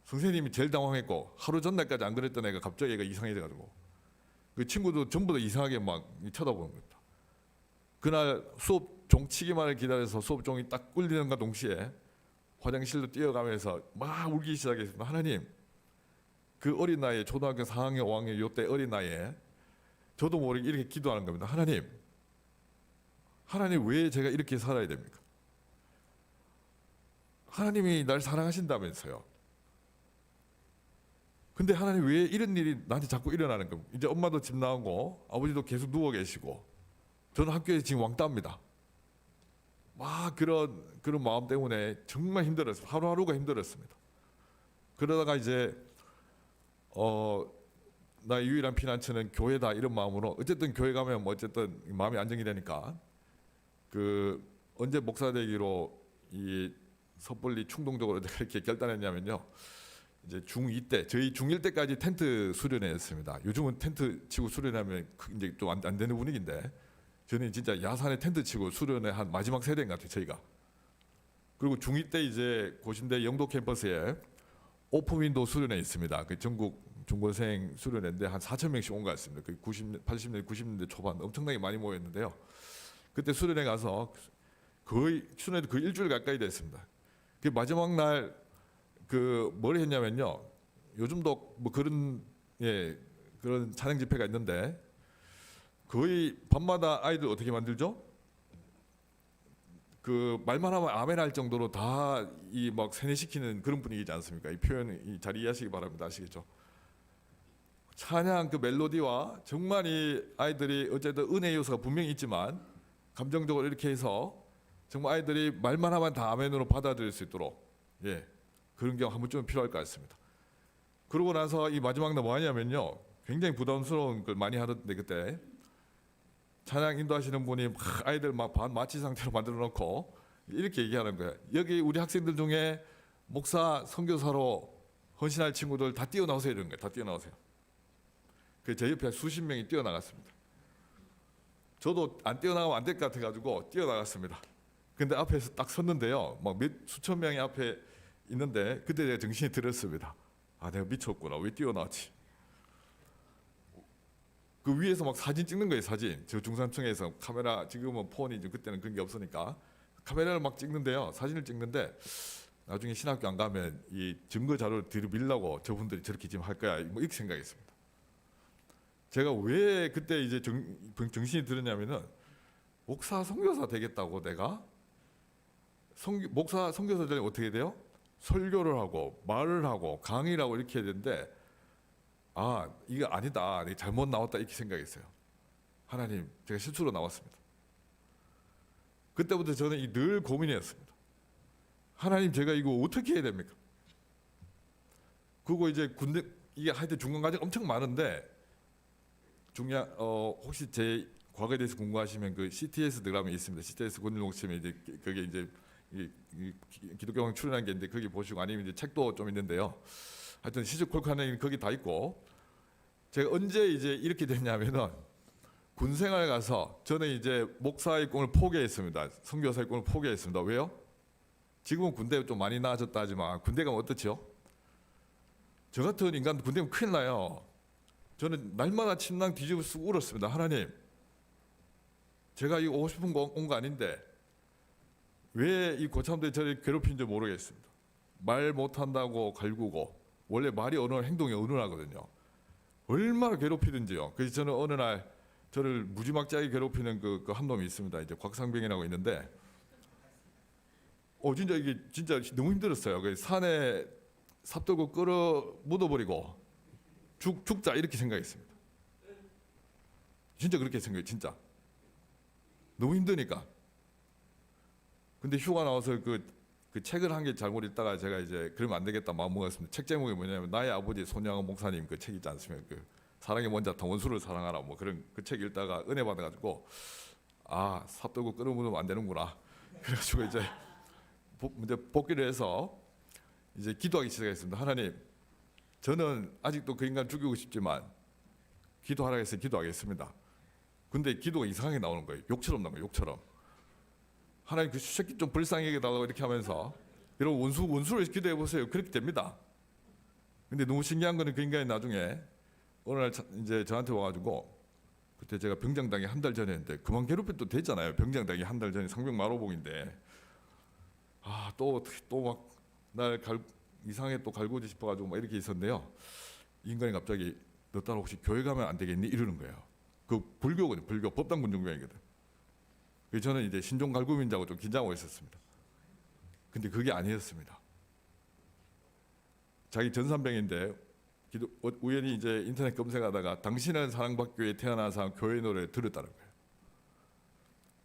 선생님이 제일 당황했고 하루 전날까지 안 그랬던 애가 갑자기 애가 이상해져가지고 그 친구도 전부 다 이상하게 막 쳐다보는 겁니다. 그날 수업 종 치기만을 기다려서 수업 종이 딱 꿀리는가 동시에 화장실로 뛰어가면서 막 울기 시작했습니다. 하나님, 그 어린 나이에 초등학교 4학년, 5학년 요때 어린 나이에 저도 모르게 이렇게 기도하는 겁니다. 하나님 왜 제가 이렇게 살아야 됩니까? 하나님이 날 사랑하신다면서요. 근데 하나님 왜 이런 일이 나한테 자꾸 일어나는 겁니까? 이제 엄마도 집 나오고 아버지도 계속 누워 계시고 저는 학교에 지금 왕따입니다. 막 그런 마음 때문에 정말 힘들었어요. 하루하루가 힘들었습니다. 그러다가 이제 나의 유일한 피난처는 교회다 이런 마음으로 어쨌든 교회 가면 뭐 어쨌든 마음이 안정이 되니까 그 언제 목사 되기로 이 섣불리 충동적으로 이렇게 결단했냐면요. 이제 중2 때 저희 중1 때까지 텐트 수련회였습니다. 요즘은 텐트 치고 수련하면 이제 좀 안 되는 분위기인데 저는 진짜 야산에 텐트 치고 수련회 한 마지막 세대인 것 같아요. 저희가. 그리고 중2 때 이제 고신대 영도 캠퍼스에 오픈 윈도우 수련회 있습니다. 그 전국 중고생 수련회인데 한 4,000명씩 온 것 같습니다. 그 80년대 90년대 초반 엄청나게 많이 모였는데요. 그때 수련회 가서 수련회도 거의 일주일 가까이 됐습니다. 그 마지막 날 그 뭘 했냐면요. 요즘도 뭐 그런 찬양 집회가 있는데 거의 밤마다 아이들 어떻게 만들죠? 그 말만 하면 아멘 할 정도로 다 이 막 세뇌시키는 그런 분위기지 않습니까? 이 표현 잘 이해하시기 바랍니다. 아시겠죠? 찬양 그 멜로디와 정말 이 아이들이 어쨌든 은혜 요소가 분명히 있지만 감정적으로 이렇게 해서 정말 아이들이 말만 하면 다 아멘으로 받아들일 수 있도록 그런 경우 한 번쯤은 필요할 것 같습니다. 그러고 나서 이 마지막 날 뭐 하냐면요. 굉장히 부담스러운 걸 많이 하던데 그때 찬양 인도하시는 분이 막 아이들 막 반마취 상태로 만들어 놓고 이렇게 얘기하는 거예요. 여기 우리 학생들 중에 목사, 선교사로 헌신할 친구들 다 뛰어나오세요 이러는 거예요. 다 뛰어나오세요. 그 제 옆에 수십 명이 뛰어나갔습니다. 저도 안 뛰어나가면 안 될 것 같아가지고 뛰어나갔습니다. 근데 앞에서 딱 섰는데요. 막 수천 명이 앞에 있는데 그때 제가 정신이 들었습니다. 아, 내가 미쳤구나. 왜 뛰어나왔지? 그 위에서 막 사진 찍는 거예요. 사진. 저 중산층에서 카메라, 지금은 폰이죠. 그때는 그런 게 없으니까 카메라를 막 찍는데요. 사진을 찍는데 나중에 신학교 안 가면 이 증거 자료를 뒤로 밀라고 저분들이 저렇게 지금 할 거야. 뭐 이렇게 생각했습니다. 제가 왜 그때 이제 정신이 들었냐면은 목사 선교사 되겠다고 내가 목사 선교사 되면 어떻게 돼요? 설교를 하고 말을 하고 강의를 하고 이렇게 해야 되는데 아, 이거 아니다. 내가 잘못 나왔다 이렇게 생각했어요. 하나님, 제가 실수로 나왔습니다. 그때부터 저는 늘 고민이었습니다. 하나님, 제가 이거 어떻게 해야 됩니까? 그리고 이제 군대 이게 하여튼 중간 과정 엄청 많은데 혹시 제 과거에 대해서 궁금하시면 그 CTS 드라마 있습니다. CTS 군인목 치면 이제 그게 이제 이 기독교광 출연한 게 있는데 거기 보시고 아니면 이제 책도 좀 있는데요. 하여튼 시즈콜카는 거기 다 있고 제가 언제 이제 이렇게 됐냐면은 군 생활 가서 저는 이제 목사의 꿈을 포기했습니다. 선교사의 꿈을 포기했습니다. 왜요? 지금은 군대 좀 많이 나아졌다 하지만 군대 가면 어떻죠? 저 같은 인간 군대 가면 큰일 나요. 저는 날마다 침낭 뒤집어 쓰고 울었습니다. 하나님, 제가 이거 오고 싶은 거 온 거 아닌데 왜 이 고참들이 저를 괴롭힌지 모르겠습니다. 말 못한다고 갈구고 원래 말이 어느 행동이 어눌하거든요. 얼마나 괴롭히든지요. 그래서 저는 어느 날 저를 무지막지하게 괴롭히는 그 한 놈이 있습니다. 이제 곽상병이라고 있는데, 진짜 이게 진짜 너무 힘들었어요. 그 산에 삽 들고 끌어 묻어버리고 죽자 이렇게 생각했습니다. 진짜 그렇게 생각해요. 진짜 너무 힘드니까. 근데 휴가 나와서 그 책을 한 개 잘못 읽다가 제가 이제 그러면 안 되겠다 마음 먹었습니다. 책 제목이 뭐냐면 나의 아버지 손양원 목사님 그 책 있지 않습니까? 그 사랑의 원자타 원수를 사랑하라 뭐 그런 그 책 읽다가 은혜 받아가지고 아, 삽 들고 끌어 묻으면 안 되는구나. 그래가지고 이제 복귀를 해서 이제 기도하기 시작했습니다. 하나님, 저는 아직도 그 인간 죽이고 싶지만 기도하라 해서 기도하겠습니다. 근데 기도가 이상하게 나오는 거예요. 욕처럼 나오는 거예요. 욕처럼. 하나님 그 새끼 좀 불쌍하게 해달라고 이렇게 하면서 여러분 원수를 기도해 보세요. 그렇게 됩니다. 근데 너무 신기한 거는 그 인간이 나중에 어느 날 이제 저한테 와가지고 그때 제가 병장당이 한 달 전이었는데 그만 괴롭혀도 됐잖아요. 병장당이 한 달 전에 상병 마로봉인데 아, 또 막 날 이상하게 또 갈구지 싶어가지고 막 이렇게 있었는데요. 이 인간이 갑자기 너 따라 혹시 교회 가면 안 되겠니? 이러는 거예요. 그 불교거든요. 불교 법당 군중교회거든. 그래서 저는 이제 신종 갈구민자고 좀 긴장하고 있었습니다. 근데 그게 아니었습니다. 자기 전산병인데 우연히 이제 인터넷 검색하다가 당신은 사랑받기 위해 태어나서 교회 노래를 들었다는 거예요.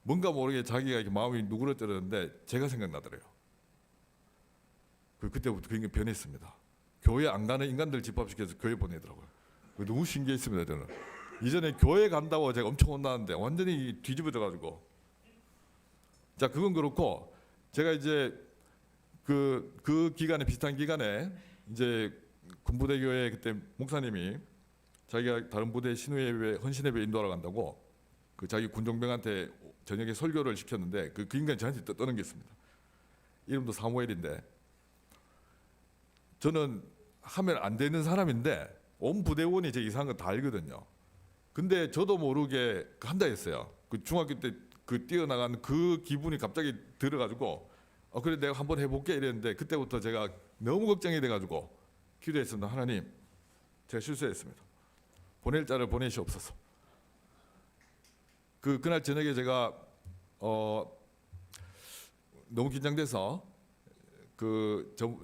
뭔가 모르게 자기가 이렇게 마음이 누그러뜨렸는데 제가 생각나더래요. 그때부터 굉장히 변했습니다. 교회 안 가는 인간들 집합시켜서 교회 보내더라고요. 너무 신기했습니다. 저는 이전에 교회 간다고 제가 엄청 혼나는데 완전히 뒤집어져가지고 자, 그건 그렇고 제가 이제 그 기간에 비슷한 기간에 이제 군부대 교회 그때 목사님이 자기가 다른 부대 신우예배 헌신예배 인도하러 간다고 그 자기 군종병한테 저녁에 설교를 시켰는데 그 인간이 저한테 떠넘겼습니다. 이름도 사무엘인데 저는 하면 안 되는 사람인데 온 부대원이 제 이상한 거 다 알거든요. 근데 저도 모르게 한다 했어요. 그 중학교 때 그 뛰어나간 그 기분이 갑자기 들어가지고 그래 내가 한번 해볼게 이랬는데 그때부터 제가 너무 걱정이 돼가지고 기도했습니다. 하나님, 제가 실수했습니다. 보낼 자를 보내시옵소서. 그날 저녁에 제가 너무 긴장돼서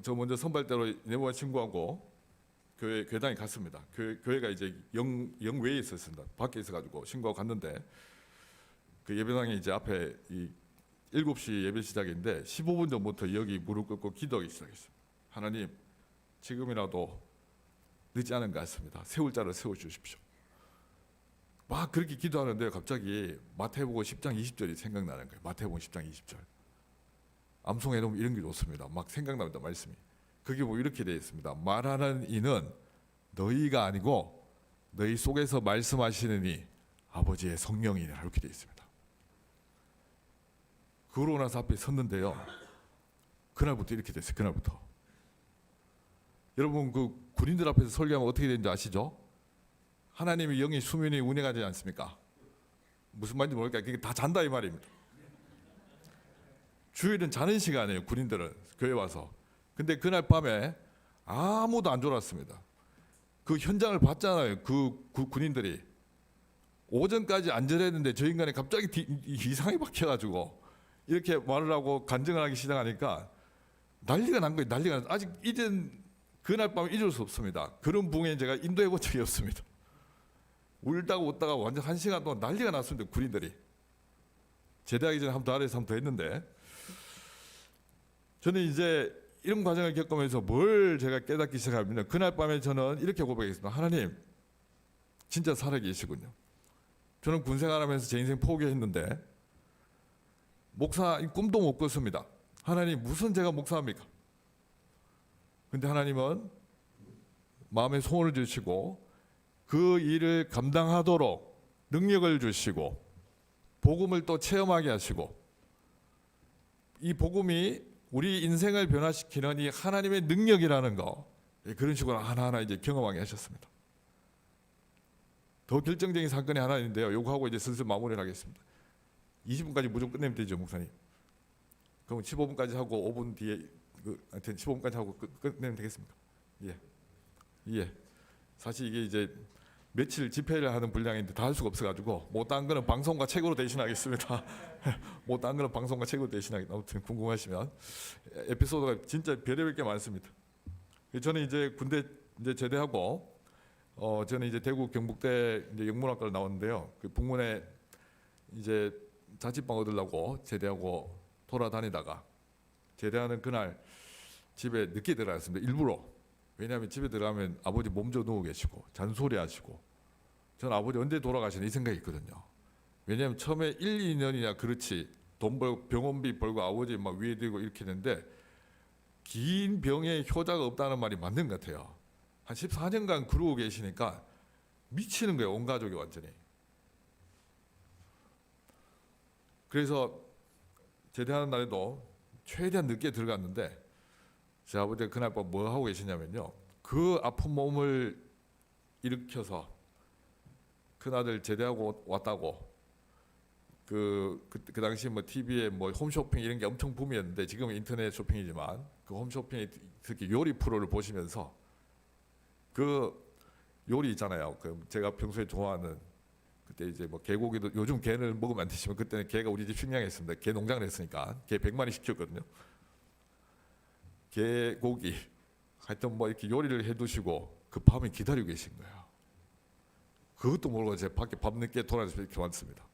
저 먼저 선발대로 네모와 친구하고 교회당에 갔습니다. 교회가 이제 영외에 있었습니다. 밖에 있어가지고 신고하고 갔는데 그 예배당에 이제 앞에 7시 예배 시작인데 15분 전부터 여기 무릎 꿇고 기도하기 시작했습니다. 하나님, 지금이라도 늦지 않은 것 같습니다. 세울 자를 세워주십시오. 막 그렇게 기도하는데 갑자기 마태복음 10장 20절이 생각나는 거예요. 마태복음 10장 20절. 암송해 놓으면 이런 게 좋습니다. 막 생각납니다. 말씀이. 그게 뭐 이렇게 되어 있습니다. 말하는 이는 너희가 아니고 너희 속에서 말씀하시는 이 아버지의 성령이라 이렇게 되어 있습니다. 그러고 나서 앞에 섰는데요. 그날부터 이렇게 됐어요. 그날부터. 여러분 그 군인들 앞에서 설교하면 어떻게 되는지 아시죠? 하나님의 영이 수면에 운행하지 않습니까? 무슨 말인지 모르겠다. 그게 다 잔다 이 말입니다. 주일은 자는 시간이에요. 군인들은 교회 와서. 근데 그날 밤에 아무도 안 졸았습니다. 그 현장을 봤잖아요. 그 군인들이 오전까지 안 졸았는데 저 인간이 갑자기 이상하게 박혀가지고 이렇게 말을 하고 간증을 하기 시작하니까 난리가 난 거예요. 난리가 난. 아직 이젠 그날 밤 잊을 수 없습니다. 그런 부흥에 제가 인도해 본 적이 없습니다. 울다가 웃다가 완전 1시간 동안 난리가 났습니다. 군인들이. 제대하기 전에 한번 더 아래에서 한번 더 했는데 저는 이제 이런 과정을 겪으면서 뭘 제가 깨닫기 시작하면 그날 밤에 저는 이렇게 고백했습니다. 하나님 진짜 살아계시군요. 저는 군생활하면서 제 인생 포기했는데 목사 꿈도 못 꿨습니다. 하나님 무슨 제가 목사입니까? 근데 하나님은 마음에 소원을 주시고 그 일을 감당하도록 능력을 주시고 복음을 또 체험하게 하시고 이 복음이 우리 인생을 변화시키는 이 하나님의 능력이라는 거 그런 식으로 하나하나 이제 경험하게 하셨습니다. 더 결정적인 사건이 하나 있는데요. 요거 하고 이제 슬슬 마무리를 하겠습니다. 20분까지 무조건 끝내면 되죠, 목사님. 그럼 15분까지 하고 5분 뒤에 하여튼 15분까지 하고 끝내면 되겠습니까? 예. 사실 이게 이제 며칠 집회를 하는 분량인데 다 할 수가 없어가지고 못한 거는 방송과 책으로 대신하겠습니다. 못한 거는 방송과 책으로 대신하겠습니다. 아무튼 궁금하시면 에피소드가 진짜 별의별 게 많습니다. 저는 이제 군대 이제 제대하고 저는 이제 대구 경북대 이제 영문학과를 나왔는데요. 그 북문에 이제 자취방 얻으려고 제대하고 돌아다니다가 제대하는 그날 집에 늦게 들어갔습니다. 일부러. 왜냐하면 집에 들어가면 아버지 몸져 누워 계시고 잔소리하시고 저는 아버지 언제 돌아가시나 이 생각이 있거든요. 왜냐하면 처음에 1, 2년이나 그렇지 돈 벌고 병원비 벌고 아버지 막 위에 들고 이렇게 했는데 긴 병에 효자가 없다는 말이 맞는 것 같아요. 한 14년간 그러고 계시니까 미치는 거예요. 온 가족이 완전히. 그래서 제대하는 날에도 최대한 늦게 들어갔는데 제 아버지가 그날 밤 뭐 하고 계시냐면요. 그 아픈 몸을 일으켜서 큰아들 제대하고 왔다고 그 당시 뭐 TV에 뭐 홈쇼핑 이런 게 엄청 붐이었는데 지금은 인터넷 쇼핑이지만 그 홈쇼핑에 특히 요리 프로를 보시면서 그 요리 있잖아요. 그 제가 평소에 좋아하는 그때 이제 뭐 개고기도 요즘 개를 먹으면 안 되지만 그때는 개가 우리 집 식량이었습니다. 개 농장을 했으니까 개 100마리 시켰거든요. 개고기 하여튼 뭐 이렇게 요리를 해두시고 그 밤에 기다리고 계신 거예요. 그것도 모르고 제 밖에 밤늦게 돌아다니면서 이렇게 왔습니다.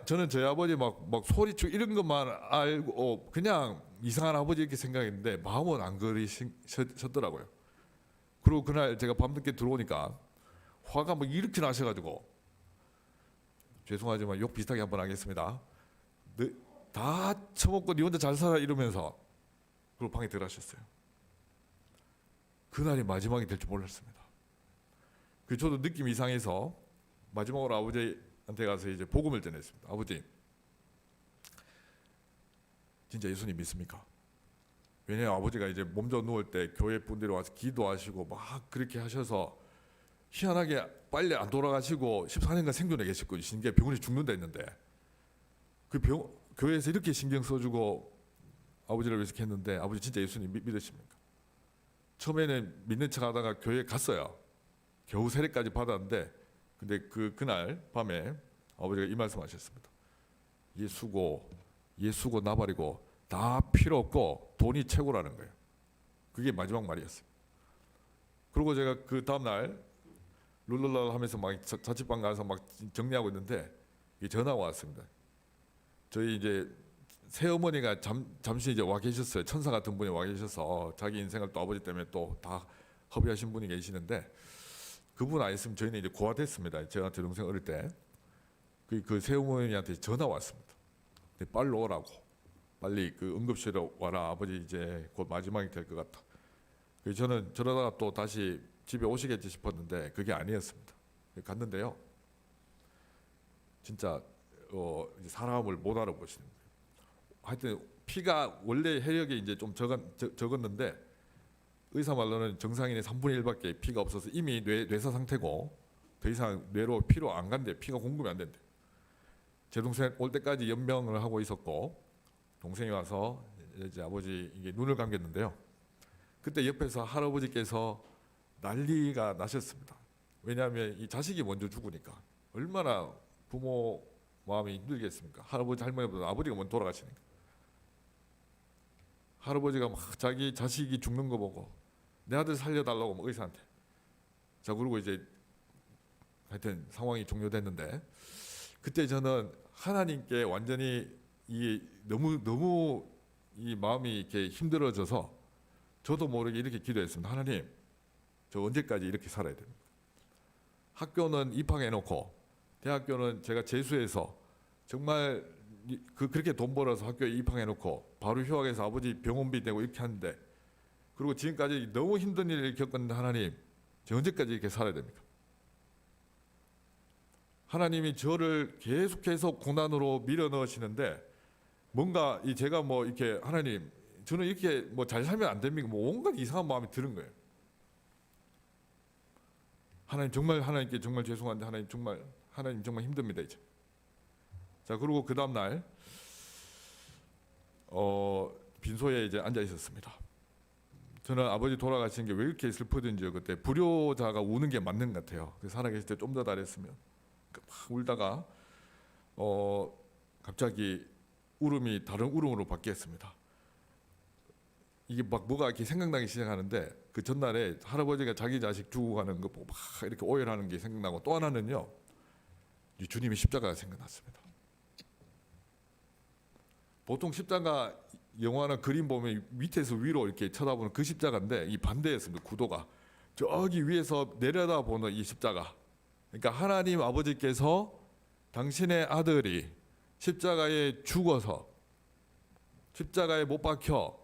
저는 저희 아버지 막 소리치고 이런 것만 알고 그냥 이상한 아버지 이렇게 생각했는데 마음은 안 그러셨더라고요. 그리고 그날 제가 밤늦게 들어오니까 화가 막 이렇게 나셔가지고 죄송하지만 욕 비슷하게 한번 하겠습니다. 다 처먹고 니 혼자 잘 살아 이러면서 그리고 방에 들어가셨어요. 그날이 마지막이 될 줄 몰랐습니다. 그 저도 느낌이 이상해서 마지막으로 아버지한테 가서 이제 복음을 전했습니다. 아버지, 진짜 예수님 믿습니까? 왜냐하면 아버지가 이제 몸져 누울 때 교회 분들이 와서 기도하시고 막 그렇게 하셔서 희한하게 빨리 안 돌아가시고 14년간 생존해 계셨고 신기해 병원에 죽는다 했는데 그 교회에서 이렇게 신경 써주고 아버지를 위해서 했는데 아버지 진짜 예수님 믿으십니까? 처음에는 믿는 척하다가 교회에 갔어요. 겨우 세례까지 받았는데 근데 그날 밤에 아버지가 이 말씀하셨습니다. 예수고 나발이고 다 필요 없고 돈이 최고라는 거예요. 그게 마지막 말이었어요. 그리고 제가 그 다음날 룰루랄 하면서 막 자취방 가서 막 정리하고 있는데 전화가 왔습니다. 저희 이제 새어머니가 잠시 이제 와 계셨어요. 천사 같은 분이 와 계셔서 자기 인생을 또 아버지 때문에 또 다 허비하신 분이 계시는데 그분 아니었으면 저희는 이제 고아됐습니다. 제가 제 동생 어릴 때 그 새어머니한테 전화 왔습니다. 빨리 오라고, 빨리 그 응급실에 와라. 아버지 이제 곧 마지막이 될 것 같다. 그래서 저는 저러다가 또 다시 집에 오시겠지 싶었는데 그게 아니었습니다. 갔는데요, 진짜 이제 사람을 못 알아보시는 거예요. 하여튼 피가 원래 혈액이 이제 좀 적었는데 의사 말로는 정상인의 3분의 1밖에 피가 없어서 이미 뇌사 상태고 더 이상 뇌로 피로 안 간대. 피가 공급이 안 된대. 제 동생 올 때까지 연명을 하고 있었고 동생이 와서 이제 아버지 이게 눈을 감겼는데요. 그때 옆에서 할아버지께서 난리가 나셨습니다. 왜냐하면 이 자식이 먼저 죽으니까 얼마나 부모 마음이 힘들겠습니까? 할아버지 할머니보다 아버지가 먼저 돌아가시니까. 할아버지가 막 자기 자식이 죽는 거 보고 내 아들 살려달라고 막 의사한테. 자, 그리고 이제 하여튼 상황이 종료됐는데 그때 저는 하나님께 완전히 이 너무 이 마음이 이렇게 힘들어져서 저도 모르게 이렇게 기도했습니다. 하나님, 저 언제까지 이렇게 살아야 됩니까? 학교는 입학해놓고 대학교는 제가 재수해서 정말 그렇게 돈 벌어서 학교에 입학해놓고 바로 휴학해서 아버지 병원비 내고 이렇게 하는데, 그리고 지금까지 너무 힘든 일을 겪었는데 하나님, 저 언제까지 이렇게 살아야 됩니까? 하나님이 저를 계속해서 고난으로 밀어 넣으시는데 뭔가 제가 뭐 이렇게 하나님, 저는 이렇게 뭐 잘 살면 안 됩니까? 뭐 온갖 이상한 마음이 드는 거예요. 하나님 정말, 하나님께 정말 죄송한데 하나님 정말 힘듭니다 이제. 자, 그리고 그 다음 날 빈소에 이제 앉아 있었습니다. 저는 아버지 돌아가신 게 왜 이렇게 슬프든지요. 그때 불효자가 우는 게 맞는 것 같아요. 살아계실 때 좀 더 잘했으면. 막 울다가 갑자기 울음이 다른 울음으로 바뀌었습니다. 이게 막 뭐가 이렇게 생각나기 시작하는데 그 전날에 할아버지가 자기 자식 죽어가는 거 보고 막 이렇게 오열하는 게 생각나고, 또 하나는요, 주님의 십자가가 생각났습니다. 보통 십자가 영화나 그림 보면 밑에서 위로 이렇게 쳐다보는 그 십자가인데 이 반대였습니다. 구도가 저기 위에서 내려다보는 이 십자가. 그러니까 하나님 아버지께서 당신의 아들이 십자가에 죽어서 십자가에 못 박혀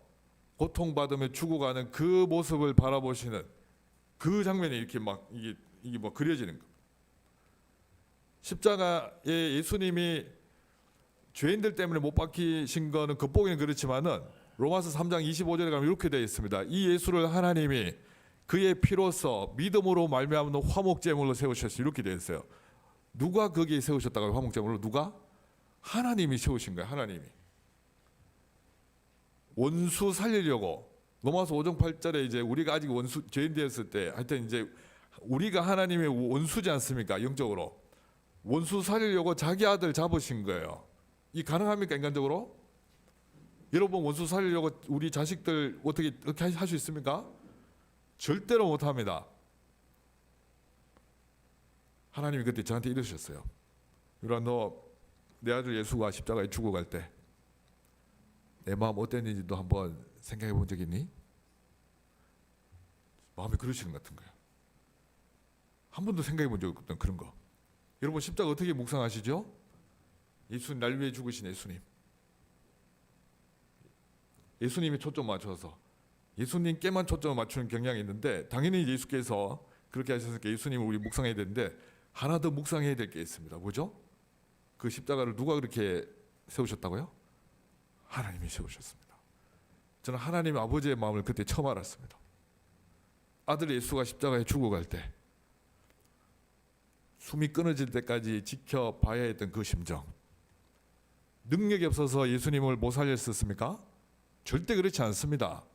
고통받으며 죽어가는 그 모습을 바라보시는 그 장면이 이렇게 막 이게 뭐 그려지는 거. 십자가에 예수님이 죄인들 때문에 못 박히신 거는 겉보기는 그렇지만은 로마서 3장 25절에 가면 이렇게 되어 있습니다. 이 예수를 하나님이 그의 피로써 믿음으로 말미암는 화목제물로 세우셨어요. 이렇게 되어 있어요. 누가 거기에 세우셨다고요? 화목제물로 누가? 하나님이 세우신 거예요. 하나님이. 원수 살리려고 로마서 5장 8절에 이제 우리가 아직 원수 죄인 되었을 때, 하여튼 이제 우리가 하나님의 원수지 않습니까? 영적으로 원수 살리려고 자기 아들 잡으신 거예요. 이 가능합니까? 인간적으로? 여러분, 원수 살리려고 우리 자식들 어떻게 할 수 있습니까? 절대로 못합니다. 하나님이 그때 저한테 이러셨어요. 유라, 너 내 아들 예수가 십자가에 죽어갈 때 내 마음 어땠는지도 한번 생각해 본 적 있니? 마음이 그러시는 것 같은 거예요. 한 번도 생각해 본 적 없던 그런 거. 여러분, 십자가 어떻게 묵상하시죠? 예수님, 날 위해 죽으신 예수님. 예수님이 초점 맞춰서 예수님께만 초점을 맞추는 경향이 있는데, 당연히 예수께서 그렇게 하셨으니까 예수님을 우리 묵상해야 되는데 하나 더 묵상해야 될 게 있습니다. 뭐죠? 그 십자가를 누가 그렇게 세우셨다고요? 하나님이 세우셨습니다. 저는 하나님 아버지의 마음을 그때 처음 알았습니다. 아들 예수가 십자가에 죽어갈 때 숨이 끊어질 때까지 지켜봐야 했던 그 심정. 능력이 없어서 예수님을 못 살렸었습니까? 절대 그렇지 않습니다.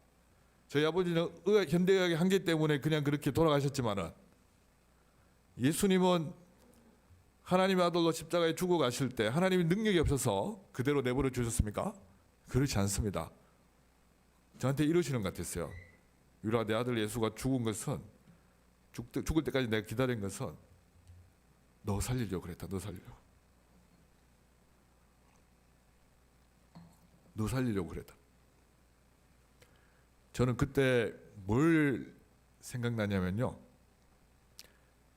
저희 아버지는 현대의학의 한계 때문에 그냥 그렇게 돌아가셨지만은 예수님은 하나님의 아들로 십자가에 죽어 가실 때 하나님이 능력이 없어서 그대로 내버려 주셨습니까? 그렇지 않습니다. 저한테 이러시는 것 같았어요. 유라, 내 아들 예수가 죽은 것은 죽을 때까지 내가 기다린 것은 너 살리려고 그랬다. 너 살리려고. 너 살리려고 그랬다. 저는 그때 뭘 생각나냐면요,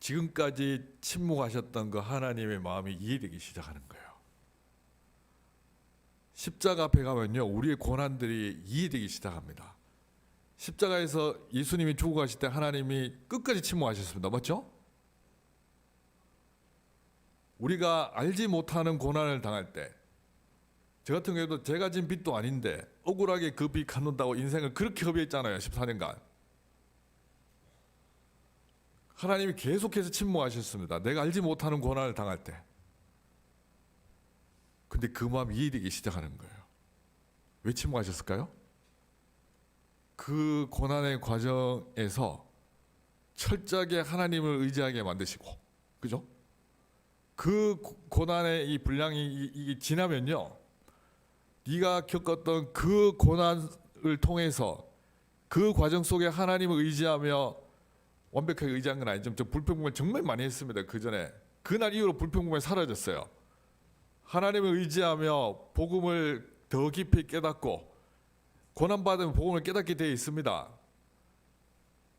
지금까지 침묵하셨던 그 하나님의 마음이 이해되기 시작하는 거예요. 십자가 앞에 가면요, 우리의 고난들이 이해되기 시작합니다. 십자가에서 예수님이 죽어 가실 때 하나님이 끝까지 침묵하셨습니다. 맞죠? 우리가 알지 못하는 고난을 당할 때, 저 같은 경우에도 제가 진 빚도 아닌데 억울하게 그 빚 갚는다고 인생을 그렇게 허비했잖아요. 14년간. 하나님이 계속해서 침묵하셨습니다. 내가 알지 못하는 고난을 당할 때. 근데 그 마음이 이해되기 시작하는 거예요. 왜 침묵하셨을까요? 그 고난의 과정에서 철저하게 하나님을 의지하게 만드시고, 그죠? 그 고난의 이 분량이 이게 지나면요, 네가 겪었던 그 고난을 통해서 그 과정 속에 하나님을 의지하며, 완벽하게 의지한 건 아니지만 저 불평불만 정말 많이 했습니다. 그 전에. 그날 이후로 불평불만이 사라졌어요. 하나님을 의지하며 복음을 더 깊이 깨닫고, 고난받으면 복음을 깨닫게 되어 있습니다.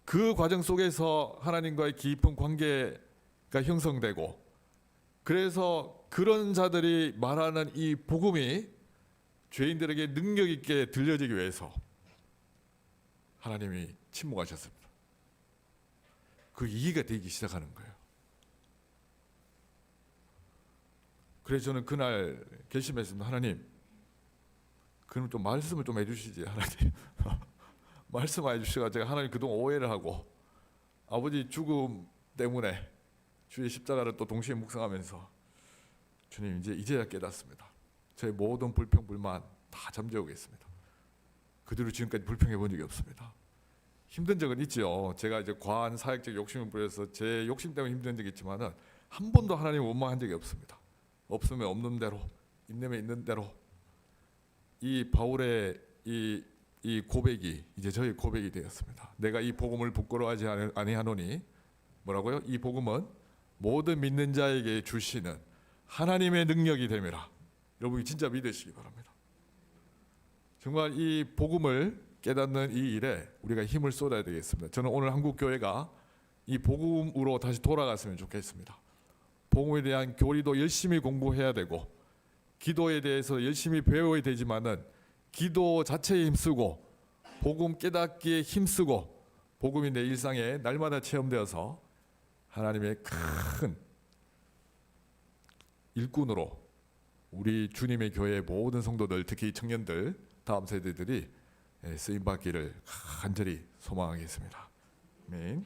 그 과정 속에서 하나님과의 깊은 관계가 형성되고, 그래서 그런 자들이 말하는 이 복음이 죄인들에게 능력 있게 들려지기 위해서 하나님이 침묵하셨습니다. 그 이해가 되기 시작하는 거예요. 그래서 저는 그날 결심했습니다. 하나님, 그럼 좀 말씀을 좀 해주시지, 하나님. 말씀해 주시가 제가 하나님 그동안 오해를 하고 아버지 죽음 때문에 주의 십자가를 또 동시에 묵상하면서 주님 이제야 깨닫습니다. 저의 모든 불평 불만 다 잠재우겠습니다. 그대로 지금까지 불평해 본 적이 없습니다. 힘든 적은 있죠. 제가 이제 과한 사역적 욕심을 부려서 제 욕심 때문에 힘든 적이 있지만은 한 번도 하나님을 원망한 적이 없습니다. 없으면 없는 대로, 있으면 있는 대로. 이 바울의 이 고백이 이제 저의 고백이 되었습니다. 내가 이 복음을 부끄러워하지 아니하노니, 뭐라고요? 이 복음은 모든 믿는 자에게 주시는 하나님의 능력이 됨이라. 여러분이 진짜 믿으시기 바랍니다. 정말 이 복음을 깨닫는 이 일에 우리가 힘을 쏟아야 되겠습니다. 저는 오늘 한국 교회가 이 복음으로 다시 돌아갔으면 좋겠습니다. 복음에 대한 교리도 열심히 공부해야 되고, 기도에 대해서 열심히 배워야 되지만은 기도 자체에 힘쓰고 복음 깨닫기에 힘쓰고 복음이 내 일상에 날마다 체험되어서 하나님의 큰 일꾼으로 우리 주님의 교회의 모든 성도들, 특히 청년들, 다음 세대들이 쓰임받기를 간절히 소망하겠습니다. 아멘.